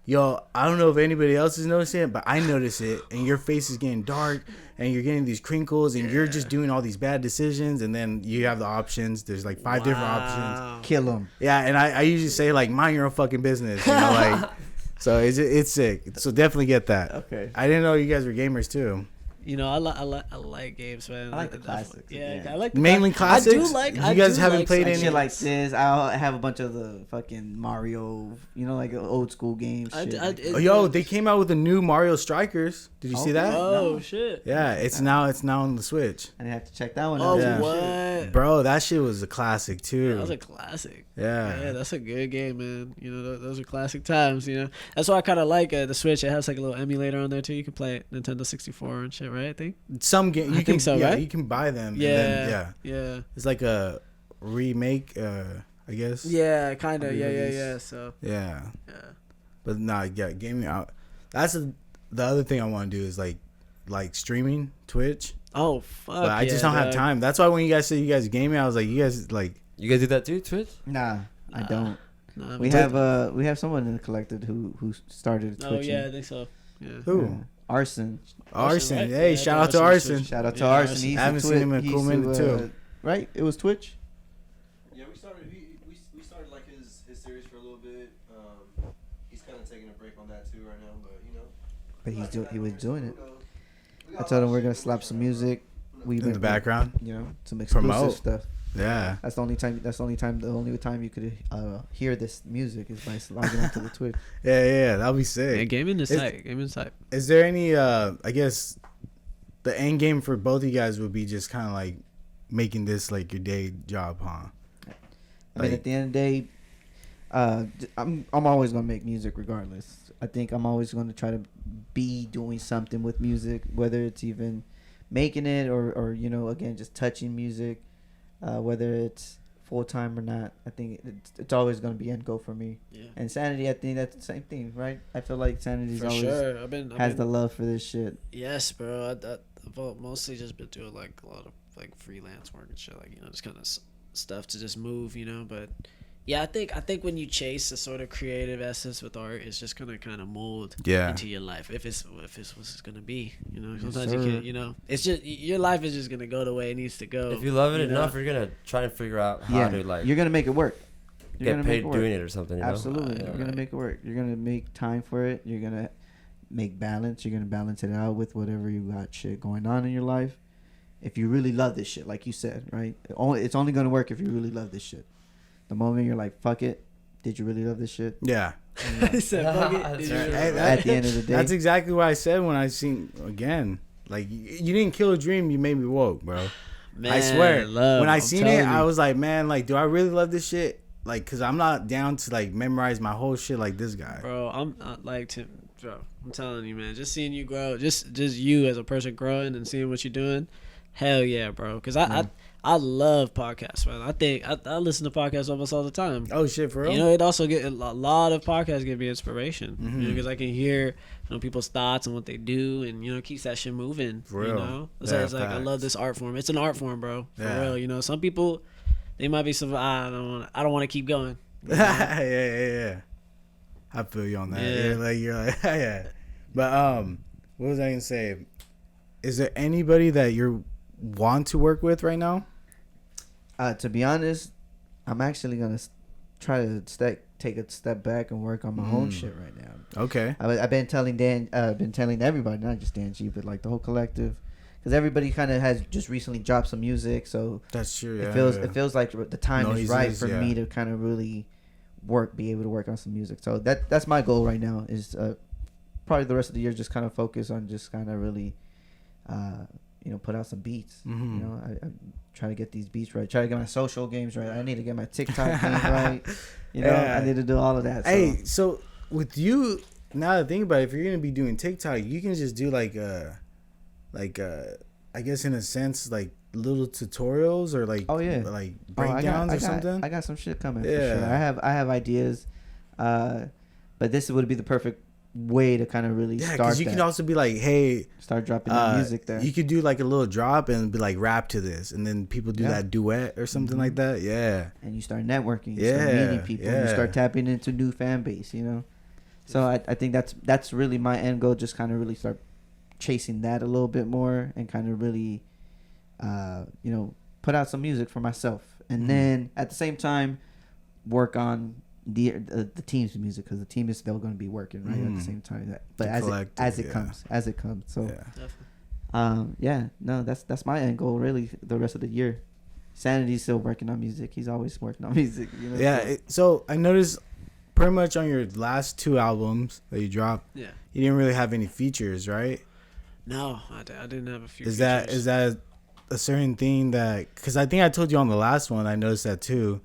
"Yo, I don't know if anybody else is noticing it, but I notice it, and your face is getting dark, and you're getting these crinkles, and you're just doing all these bad decisions." And then you have the options. There's like 5 different options. Kill him. Yeah, and I usually say like, mind your own fucking business, you know, like. So it's sick. So definitely get that. Okay. I didn't know you guys were gamers too. You know, I like games, man. I like the classics Yeah, again. I like the Mainly classics. I do like. You I guys do haven't like played some any- Shit like this. I'll have a bunch of the fucking Mario, like old school games. Shit. They came out with the new Mario Strikers. Did you see that? Oh No. shit. Yeah, it's now on the Switch. I have to check that one Oh out. Yeah. what? Bro, that shit was a classic too. That was a classic. Yeah. Yeah, that's a good game, man. You know, those are classic times. You know, that's why I kind of like the Switch. It has like a little emulator on there too. You can play it Nintendo 64 and shit, right? I think. Some game you I can think so, right? you can buy them. Yeah. And then, Yeah. it's like a remake. I guess. Yeah, kind of. Yeah, Re-release. yeah. So. Yeah. Yeah. But nah, yeah, gaming out. That's the other thing I want to do is like streaming Twitch. Oh fuck. But I just don't have time. That's why when you guys say you guys gaming, I was like, you guys like. You guys do that too, Twitch? Nah, I don't. Nah, We have someone in the collective who started Oh Twitching. yeah, I think so. Yeah. Who? Yeah. Arson. Arson. right? Hey, Yeah, shout out to Arson's Arson. Twitch. Shout out to Yeah, Arson. Arson. He's I haven't the seen him in a he cool used minute, to, too. Right? It was Twitch. Yeah, we started. We started like his series for a little bit. He's kind of taking a break on that too right now, but you know. But he was doing it. I told him we're gonna slap some music. We In the background. You know, some exclusive Promote. stuff. Yeah. That's the only time. The only time you could hear this music is by logging onto the Twitch. Yeah. That'll be Yeah, sick. gaming is It's- tight. Gaming is tight. Is there any? I guess the end game for both of you guys would be just kind of like making this like your day job, huh? I mean, Like- at the end of the day, I'm always gonna make music regardless. I think I'm always gonna try to be doing something with music, whether it's even making it or again just touching music, whether it's full time or not. I think it's always gonna be end goal for me. Yeah. And Sanity, I think that's the same thing, right? I feel like Sanity's For always sure. I've been has the love for this shit. Yes, bro. I've mostly just been doing like a lot of like freelance work and shit, like just kind of stuff to just move, But yeah, I think when you chase a sort of creative essence with art, it's just gonna kind of mold Yeah. into your life if it's what it's gonna be. Yes, Sometimes you sir. can't. It's just your life is just gonna go the way it needs to go. If you love it you know? enough, you're gonna try and figure out how Yeah, to like you're gonna make it work. You're get gonna make paid it work. doing it or something. You know? Absolutely. Yeah, You're gonna make it work. You're gonna make time for it. You're gonna make balance. You're gonna balance it out with whatever you got shit going on in your life. If you really love this shit, like you said, right? It's only gonna work if you really love this shit. The moment you're like, fuck it, did you really love this shit? Yeah. He said, "Fuck it." That's Did you right. really- Hey, At the end of the day, That's exactly what I said when I seen again. Like you didn't kill a dream, you made me woke, bro. Man, I swear. love, when I I'm seen it, telling I you. was like, man, like, do I really love this shit? Like, cause I'm not down to like memorize my whole shit like this guy. Bro, I'm like to bro, I'm telling you, man. Just seeing you grow, just you as a person growing and seeing what you're doing. Hell yeah, bro. Because I love podcasts, man. I listen to podcasts almost all the time. Oh shit, for real? You know, it also get a lot of podcasts give me inspiration. You know, because I can hear people's thoughts and what they do, and it keeps that shit moving. For real. You know, it's Yeah, like I love this art form. It's an art form, bro. For Yeah. real. You know, some people they might be some. I don't want to keep going. You know? yeah. I feel you on that. Yeah. You're like yeah. But what was I gonna say? Is there anybody that you want to work with right now? To be honest, I'm actually gonna try to take a step back and work on my own shit right now. Okay. I've been telling everybody, not just Dan G, but like the whole collective, because everybody kind of has just recently dropped some music, so That's true. Yeah, it feels like the time is right Noises, for yeah. me to kind of really be able to work on some music. So that's my goal right now, is probably the rest of the year just kind of focus on just kind of really put out some beats. Mhm. I try to get these beats right, try to get my social games right. I need to get my TikTok game right. Yeah. I need to do all of that. So. Hey, so with you, now that I think about it, if you're gonna be doing TikTok, you can just do like I guess in a sense like little tutorials or like like breakdowns or something. I got some shit coming. Yeah. For sure. I have ideas, but this would be the perfect way to kind of really Yeah, start. because you can also be like, hey, start dropping the music there. You could do like a little drop and be like rap to this, and then people do that duet or something like that. Yeah. And you start networking. You start meeting people. You start tapping into new fan base. So I think that's really my end goal. Just kind of really start chasing that a little bit more and kind of really, put out some music for myself, and then at the same time work on the team's music, because the team is still going to be working right at the same time. But as it comes. So that's my end goal really the rest of the year. Sanity's still working on music. He's always working on music. So I noticed pretty much on your last 2 albums that you dropped, you didn't really have any features, right? No, I didn't have a few. Is that a certain thing that, because I think I told you on the last one, I noticed that too,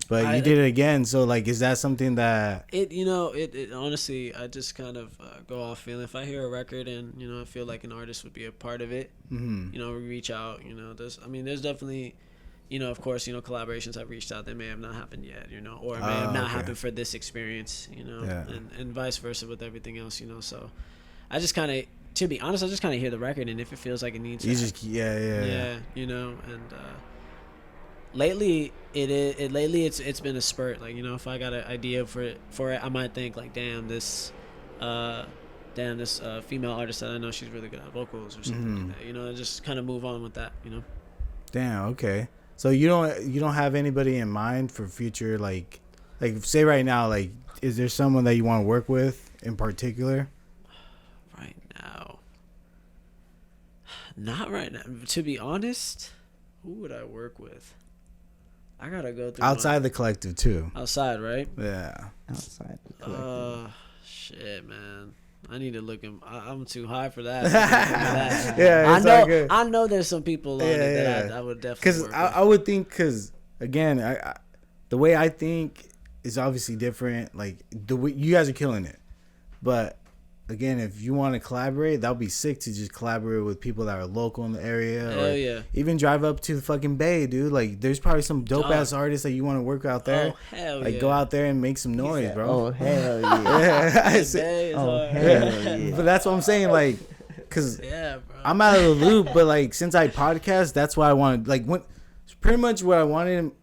but you did it again. So like, is that something that it honestly, I just kind of go off feeling. If I hear a record and I feel like an artist would be a part of it, we reach out. There's definitely, of course, collaborations have reached out that may have not happened yet, or it may have not happened for this experience, and vice versa with everything else, So I just kind of, to be honest, I just kind of hear the record, and if it feels like it needs, you just and lately it's been a spurt. Like, if I got an idea for it, I might think like, damn, this female artist that I know, she's really good at vocals or something like that, and just kind of move on with that, Damn, okay. So you don't have anybody in mind for future, like say right now, like, is there someone that you want to work with in particular? Right now, not right now. To be honest, who would I work with? I gotta go through outside the collective too. Outside, right? Yeah. Outside the collective. Shit, man. I need to look him. I'm too high for that. I know there's some people on it that I would definitely work with. I would think, because again, the way I think is obviously different. Like, the way you guys are killing it, but again, if you want to collaborate, that would be sick to just collaborate with people that are local in the area. Hell yeah. Even drive up to the fucking Bay, dude. Like, there's probably some dope ass artists that you want to work out there. Oh, hell like, yeah. go out there and make some noise, bro. Oh, hell yeah. Hell yeah. But that's what I'm saying, like, because bro. I'm out of the loop, but like, since I podcast, that's why I wanted, like, pretty much what I wanted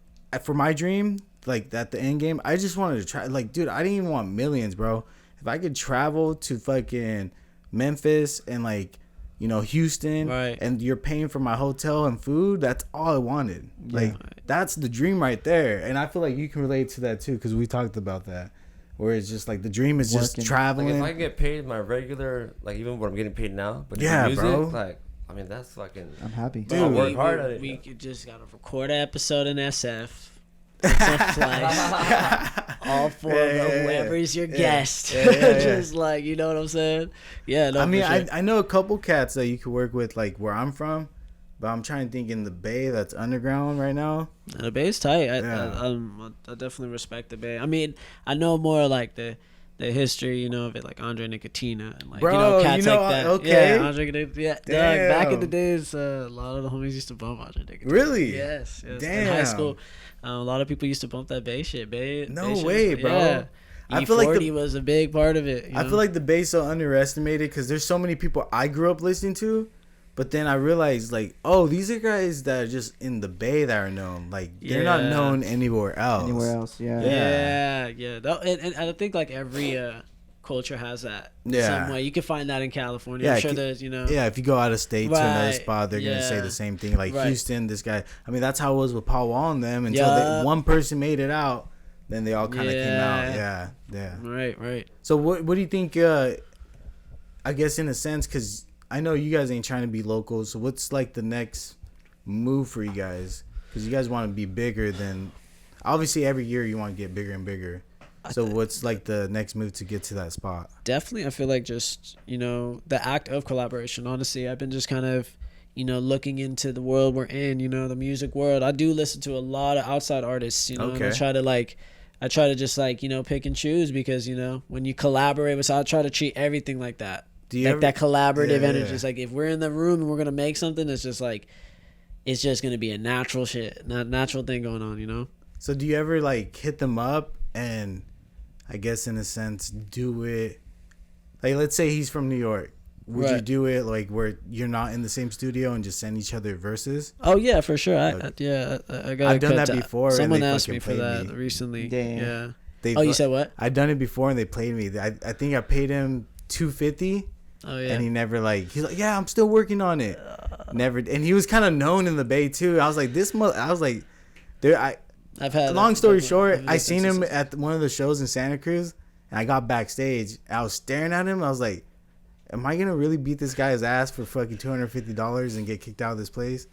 for my dream, like, at the end game, I just wanted to try, like, dude, I didn't even want millions, bro. If I could travel to fucking Memphis and, like, Houston, right, and you're paying for my hotel and food, that's all I wanted. Yeah. Like, that's the dream right there. And I feel like you can relate to that too, because we talked about that, where it's just like the dream is just traveling. Like, if I can get paid my regular, like, even what I'm getting paid now, but music, bro. like, I mean, that's fucking. I'm happy. Dude, I'll work hard at it. We just gotta record an episode in SF. Some flights, all for whoever's your guest. Just like, you know what I'm saying? Yeah. No, I mean, for sure. I know a couple cats that you could work with, like, where I'm from, but I'm trying to think in the Bay that's underground right now. The Bay's tight. I definitely respect the Bay. I mean, I know more like the the history, of it, like Andre Nicotina and like Bro, cats like that. okay. Yeah, Andre Nicotina. Yeah, Damn. back in the days, a lot of the homies used to bump Andre Nicotina. Really? Yes. In Damn. high school, a lot of people used to bump that bass shit, babe. No Bass shit way, was- bro. Yeah. I feel like E40 was a big part of it. I feel like the bass so underestimated because there's so many people I grew up listening to, but then I realized like, oh, these are guys that are just in the Bay that are known. Like they're not Yeah. known anywhere else. Yeah. Yeah. And I think like every culture has that Yeah. some way. You can find that in California. Yeah, I'm sure c- there's, Yeah, if you go out of state to another Right, spot, they're gonna say yeah. the same thing. Like Right. Houston, this guy. I mean, that's how it was with Paul Wall and them until Yeah. one person made it out. Then they all kind of came out. Yeah. Yeah. Right. So what do you think? I guess in a sense, because I know you guys ain't trying to be local. So what's like the next move for you guys? Because you guys want to be bigger than. Obviously, every year you want to get bigger and bigger. So what's like the next move to get to that spot? Definitely, I feel like just, the act of collaboration. Honestly, I've been just kind of, looking into the world we're in, the music world. I do listen to a lot of outside artists, and Okay. I try to just pick and choose because, when you collaborate with, so I try to treat everything like that. Do you Like ever- that collaborative Yeah, energy. yeah. It's like if we're in the room and we're going to make something, it's just like, it's just going to be a natural natural thing going on, So do you ever like hit them up and I guess in a sense do it like let's say he's from New York. Would you Right. do it like where you're not in the same studio and just send each other verses? Oh yeah, for sure. I Okay. got. I've done that before and Someone they asked fucking me for paid that me. recently. Damn. Yeah. They Oh, you said what? I've done it before and they played me. I think I paid him $250 Oh yeah. and he never he's like, yeah, I'm still working on it. Never, and he was kind of known in the Bay too. I was like, I was like, I've had. long story I've short, had I seen him instances. at one of the shows in Santa Cruz, and I got backstage. I was staring at him. I was like, "Am I gonna really beat this guy's ass for fucking $250 and get kicked out of this place?"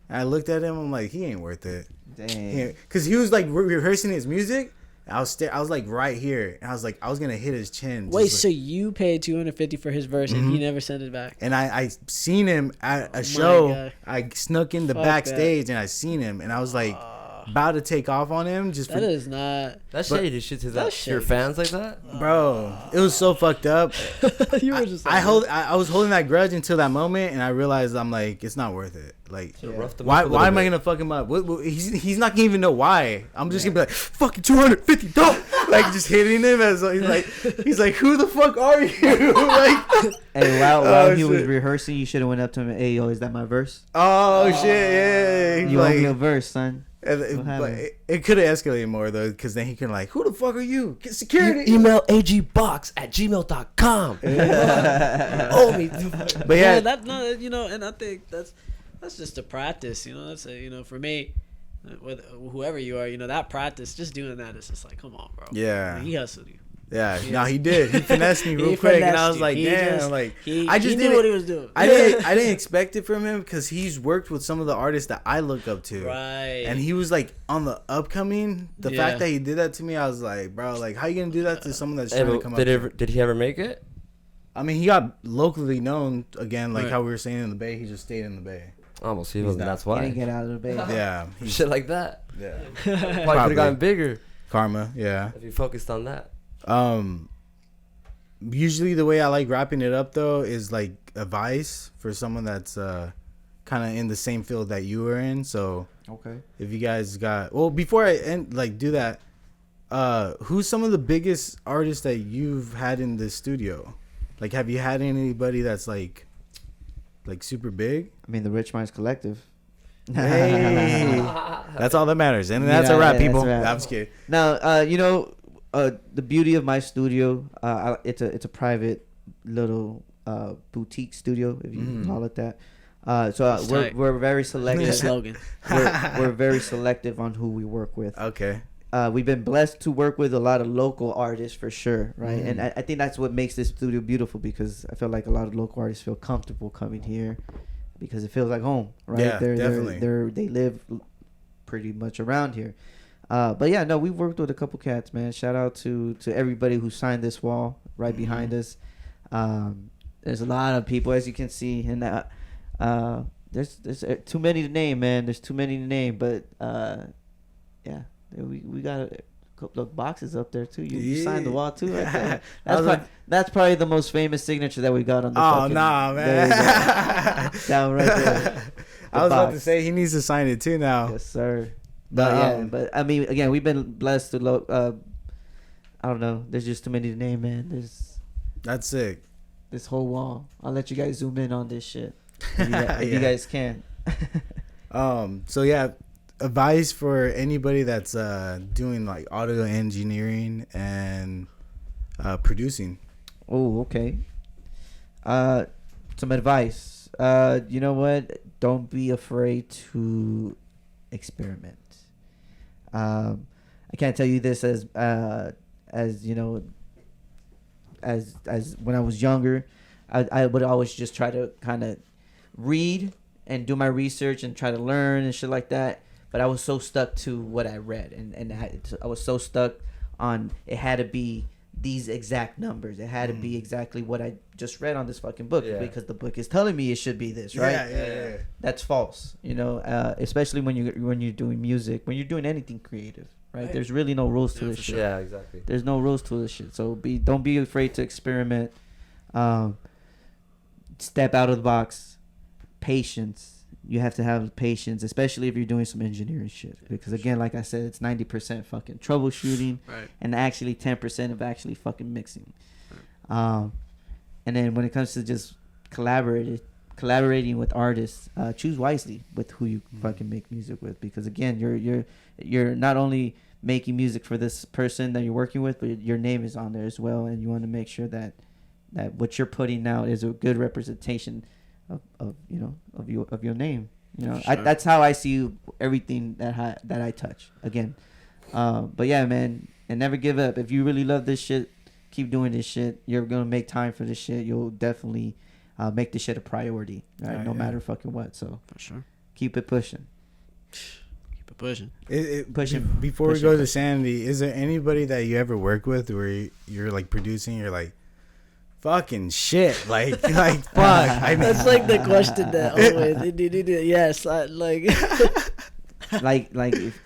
And I looked at him. I'm like, "He ain't worth it." Dang. Because he was like rehearsing his music. I was like right here, and I was like, I was gonna hit his chin. Wait, just so like- you paid $250 for his verse and he never sent it back? and I seen him at my a show. God. I snuck in the Fuck backstage, and I seen him, and I was like, about to take off on him just for That is not. That's But- shady shit to That's your shady. fans like that. Bro, it was so fucked up. You were just. I was holding that grudge until that moment, and I realized I'm like, it's not worth it. Like, Rough them why up a little am I bit. gonna fuck him up? He's not gonna even know why. I'm just gonna be like, fucking $250, don't like just hitting him as he's like, who the fuck are you? Like, Hey, while Oh, he was shit. rehearsing, you should have went up to him and, hey, yo, is that my verse? oh shit, yeah. He's You owe me a like, verse, son. but happened? it could have escalated more though, because then he can like, who the fuck are you? Get security. Email agbox@gmail.com. Oh me. But yeah, and I think that's just a practice. That's for me, with whoever you are, that practice, just doing that is just like, come on, bro. Yeah. He hustled you. yeah. No, he did. He finessed me He real quick, and I finessed was you. like, He damn, just- like he, I just he knew didn't- what he was doing. I didn't expect it from him because he's worked with some of the artists that I look up to. Right. And he was like on the upcoming. The Yeah. fact that he did that to me, I was like, bro, like how you gonna do that to someone that's Hey, trying to but come up? did he ever make it? I mean, he got locally known again, like Right. how we were saying in the Bay. He just stayed in the Bay. Almost he He's was. not- That's He why. didn't get out of the bay. Yeah, he, Shit like that. yeah. Probably could Probably. have gotten bigger Karma, yeah. if you focused on that. Usually the way I like wrapping it up though is like advice for someone that's kind of in the same field that you were in. So Okay. if you guys got before I do that, who's some of the biggest artists that you've had in the studio? Like, have you had anybody that's like super big? I mean, the Rich Minds Collective. Hey, that's all that matters, and that's a Yeah, wrap, that's people. a wrap. I'm just kidding. Now, the beauty of my studio, it's a private little boutique studio, if you can call it that. That's tight. We're very Good selective. slogan. we're very selective on who we work with. Okay. We've been blessed to work with a lot of local artists for sure, right? And I think that's what makes this studio beautiful, because I feel like a lot of local artists feel comfortable coming here because it feels like home, right? Yeah, definitely. They live pretty much around here. But yeah, no, we've worked with a couple cats, man. Shout out to everybody who signed this wall right behind us. There's a lot of people, as you can see, and there's too many to name, man. There's too many to name, but yeah, we got couple of boxes up there too. You signed the wall too. Right there. I was like, That's probably the most famous signature that we got on the. oh fucking, nah, there you man. go. Down right there. I was about to box. say he needs to sign it too now. Yes, sir. But, But yeah, but I mean, again, we've been blessed to. I don't know. There's just too many to name, man. There's That's sick. this whole wall. I'll let you guys zoom in on this shit if you guys can. So yeah, advice for anybody that's doing like audio engineering and producing. Oh, okay. Some advice. You know what? Don't be afraid to experiment. I can't tell you this as you know, as when I was younger, I would always just try to kind of read and do my research and try to learn and shit like that. But I was so stuck to what I read, and I was so stuck on it had to be these exact numbers. It had to be exactly what I just read on this fucking book because the book is telling me it should be this, right? Yeah. That's false, you know. Especially when you're doing music, when you're doing anything creative, right? There's really no rules to this shit. Yeah, exactly. There's no rules to this shit. So don't be afraid to experiment. Step out of the box. Patience. You have to have patience, especially if you're doing some engineering shit. Because again, like I said, it's 90% fucking troubleshooting, and actually 10% of actually fucking mixing. And then when it comes to just collaborating with artists, choose wisely with who you fucking make music with. Because again, you're not only making music for this person that you're working with, but your name is on there as well, and you want to make sure that what you're putting out is a good representation of your name. You know, Sure. that's how I see everything that I touch. Again, but yeah, man, and never give up. If you really love this shit, keep doing this shit. You're gonna make time for this shit. You'll definitely make this shit a priority, right? No matter fucking what. So For sure. keep it pushing. Keep it pushing. Before we go to Sanity, is there anybody that you ever work with where you're like producing, you're like, fucking shit, like fuck. That's like the question that always. Yes, like. like if,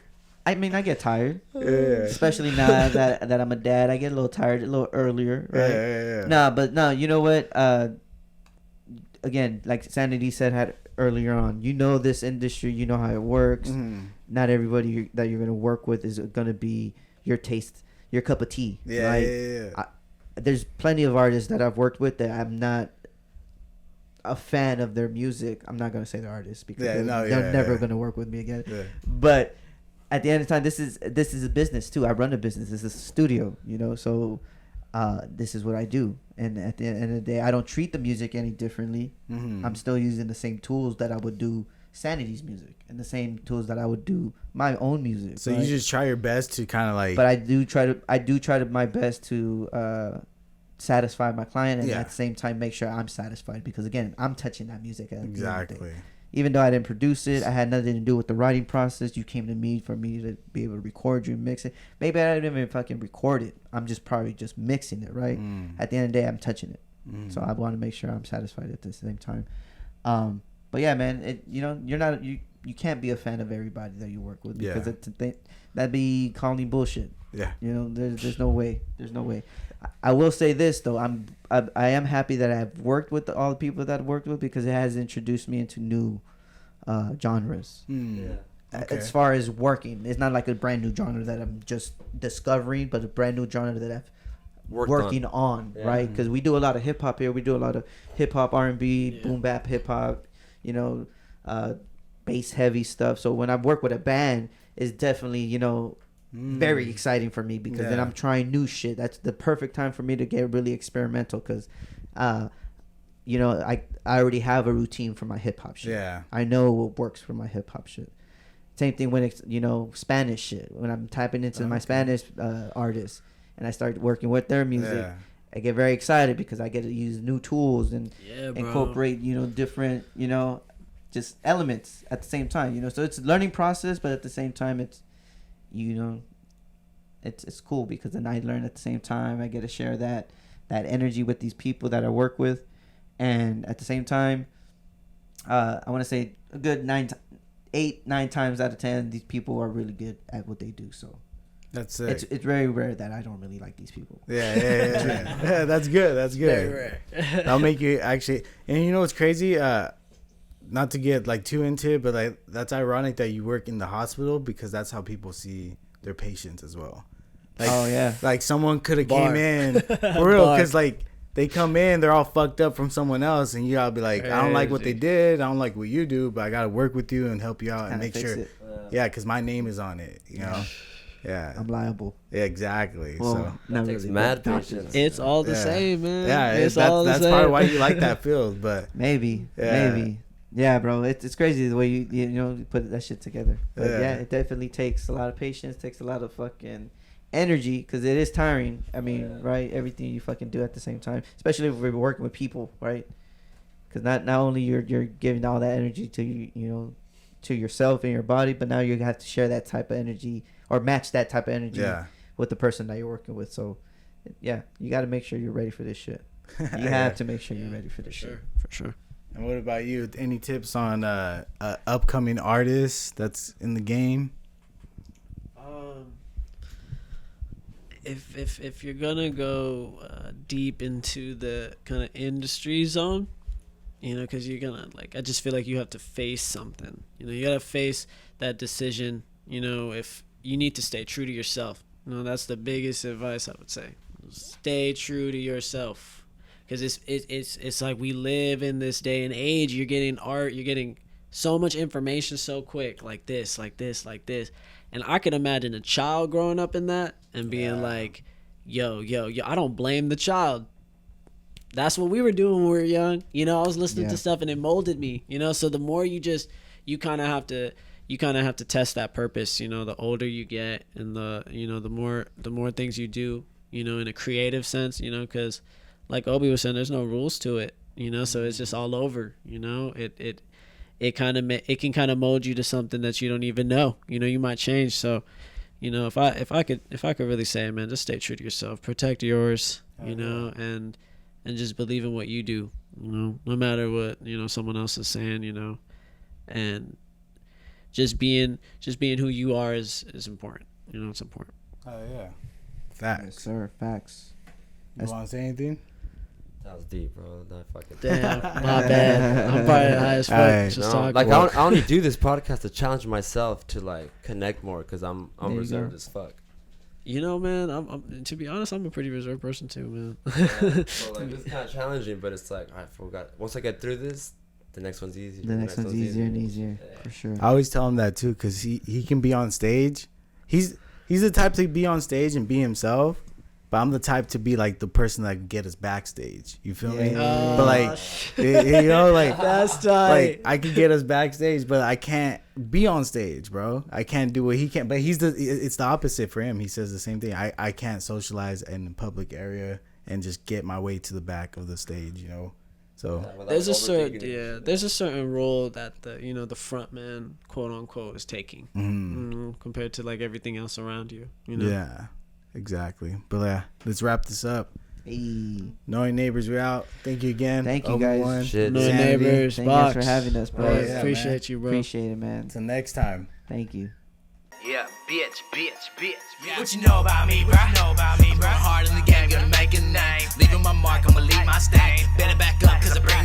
I mean, I get tired, Yeah. especially now that I'm a dad. I get a little tired a little earlier, right? Yeah. No, you know what? Again, like Sanity said earlier on, you know this industry, you know how it works. Mhm. Not everybody that you're gonna work with is gonna be your taste, your cup of tea. Yeah, right? yeah. There's plenty of artists that I've worked with that I'm not a fan of their music. I'm not gonna say the artists because they're never gonna work with me again. Yeah. But at the end of the time, this is a business too. I run a business. This is a studio, you know. So this is what I do. And at the end of the day, I don't treat the music any differently. Mhm. I'm still using the same tools that I would do Sanity's music and the same tools that I would do my own music. So right? you just try your best to kind of like. But I do try to my best to satisfy my client and at the same time make sure I'm satisfied, because again, I'm touching that music at the end of the day. Exactly. Even though I didn't produce it, I had nothing to do with the writing process. You came to me for me to be able to record you and mix it. Maybe I didn't even fucking record it. I'm just probably just mixing it, right? At the end of the day, I'm touching it. So I want to make sure I'm satisfied at the same time. But yeah, man, you can't be a fan of everybody that you work with, because that'd be calling bullshit. Yeah. You know, there's no way. There's no way. I will say this though, I am happy that I've worked with all the people that I've worked with, because it has introduced me into new genres. Okay. As far as working, it's not like a brand new genre that I'm just discovering, but a brand new genre that I've working on, right? Because we do a lot of hip hop here. We do a lot of hip hop, R&B, boom bap hip hop, you know, bass heavy stuff. So when I work with a band, it's definitely, very exciting for me, because then I'm trying new shit. That's the perfect time for me to get really experimental, because I already have a routine for my hip hop shit. Yeah. I know what works for my hip hop shit. Same thing when it's Spanish shit. When I'm tapping into my Spanish artists and I start working with their music, I get very excited because I get to use new tools and incorporate different just elements at the same time. So it's a learning process, but at the same time it's it's cool, because then I learn at the same time. I get to share that energy with these people that I work with, and at the same time, I want to say a good 9 times out of 10, these people are really good at what they do. So That's It's very rare that I don't really like these people. Yeah. That's good. That's Very good. rare. That'll make you actually. And you know what's crazy? Not to get like too into it, but like that's ironic that you work in the hospital because that's how people see their patients as well. Like, Oh, yeah. Like someone could have Bar. came in for real Bar. because like they come in, they're all fucked up from someone else, and you gotta be like, I don't like what they did, I don't like what you do, but I gotta work with you and help you out and Kinda make fix sure. it. Yeah, because my name is on it. You know. Yeah. I'm liable. Yeah, exactly. Well, So. not takes really. mad but doctors- patience. It's all the Yeah. same, man. Yeah, it's all the that's same. part of why you like that field, but Maybe. Yeah. Maybe. Yeah, bro. It's crazy the way you know you put that shit together. But Yeah. yeah, it definitely takes a lot of patience. Takes a lot of fucking energy because it is tiring. I mean, right? Everything you fucking do at the same time, especially if we're working with people, right? Because not only you're giving all that energy to you know to yourself and your body, but now you have to share that type of energy or match that type of energy yeah. with the person that you're working with. So, yeah, you got to make sure you're ready for this shit. You have to make sure you're ready for this shit. For sure. And what about you? Any tips on upcoming artists that's in the game? If you're gonna go deep into the kind of industry zone, you know, because you're gonna like, I just feel like you have to face something. You know, you gotta face that decision. You know, if you need to stay true to yourself. You know, that's the biggest advice I would say. Stay true to yourself, because it's like we live in this day and age. You're getting art. You're getting so much information so quick, like this, like this, like this. And I could imagine a child growing up in that and being like, yo, I don't blame the child. That's what we were doing when we were young. You know, I was listening to stuff and it molded me, you know? So the more you kind of have to test that purpose, you know, the older you get and the more things you do, you know, in a creative sense, you know, because like Obi was saying, there's no rules to it, you know? So it's just all over, you know, it can kind of mold you to something that you don't even know. You know, you might change. So, you know, if I could really say, man, just stay true to yourself, protect yours, you know, and just believe in what you do, you know, no matter what, you know, someone else is saying, you know, and just being who you are is important. You know, it's important. Oh yeah, Yes, facts. sir. Facts. You want to say anything? That was deep, bro. Not fucking. Damn, my bad. I'm probably high as fuck. Alright. Just No, talking. like I only do this podcast to challenge myself to like connect more because I'm There you reserved go. as fuck. You know, man, I'm to be honest, I'm a pretty reserved person too, man. Yeah, so like it's kind of challenging, but it's like I forgot. Once I get through this, the next one's easier. The next one's easier and easier, for sure. I always tell him that too, cause he can be on stage. He's the type to be on stage and be himself. But I'm the type to be like the person that can get us backstage. You feel me? Yeah. But like, you know, like That's tight. like I can get us backstage, but I can't be on stage, bro. I can't do what he can. But it's the opposite for him. He says the same thing. I can't socialize in the public area and just get my way to the back of the stage, you know. So there's a certain role that the front man, quote unquote, is taking compared to like everything else around you. You know. yeah, exactly. But yeah, let's wrap this up. Hey, Knowing Neighbors, we're out. Thank you again. Thank you, guys. Obi-Wan, Shit. Knowing Sanity. Neighbors, thank you guys Box. for having us, bro. Oh, yeah, Appreciate you, bro. Appreciate it, man. Until next time. Thank you. Yeah, bitch. What you know about me, bro? Hard in the game, gonna make a name. Leaving my mark, I'ma leave my stain. Better back up, cause I bring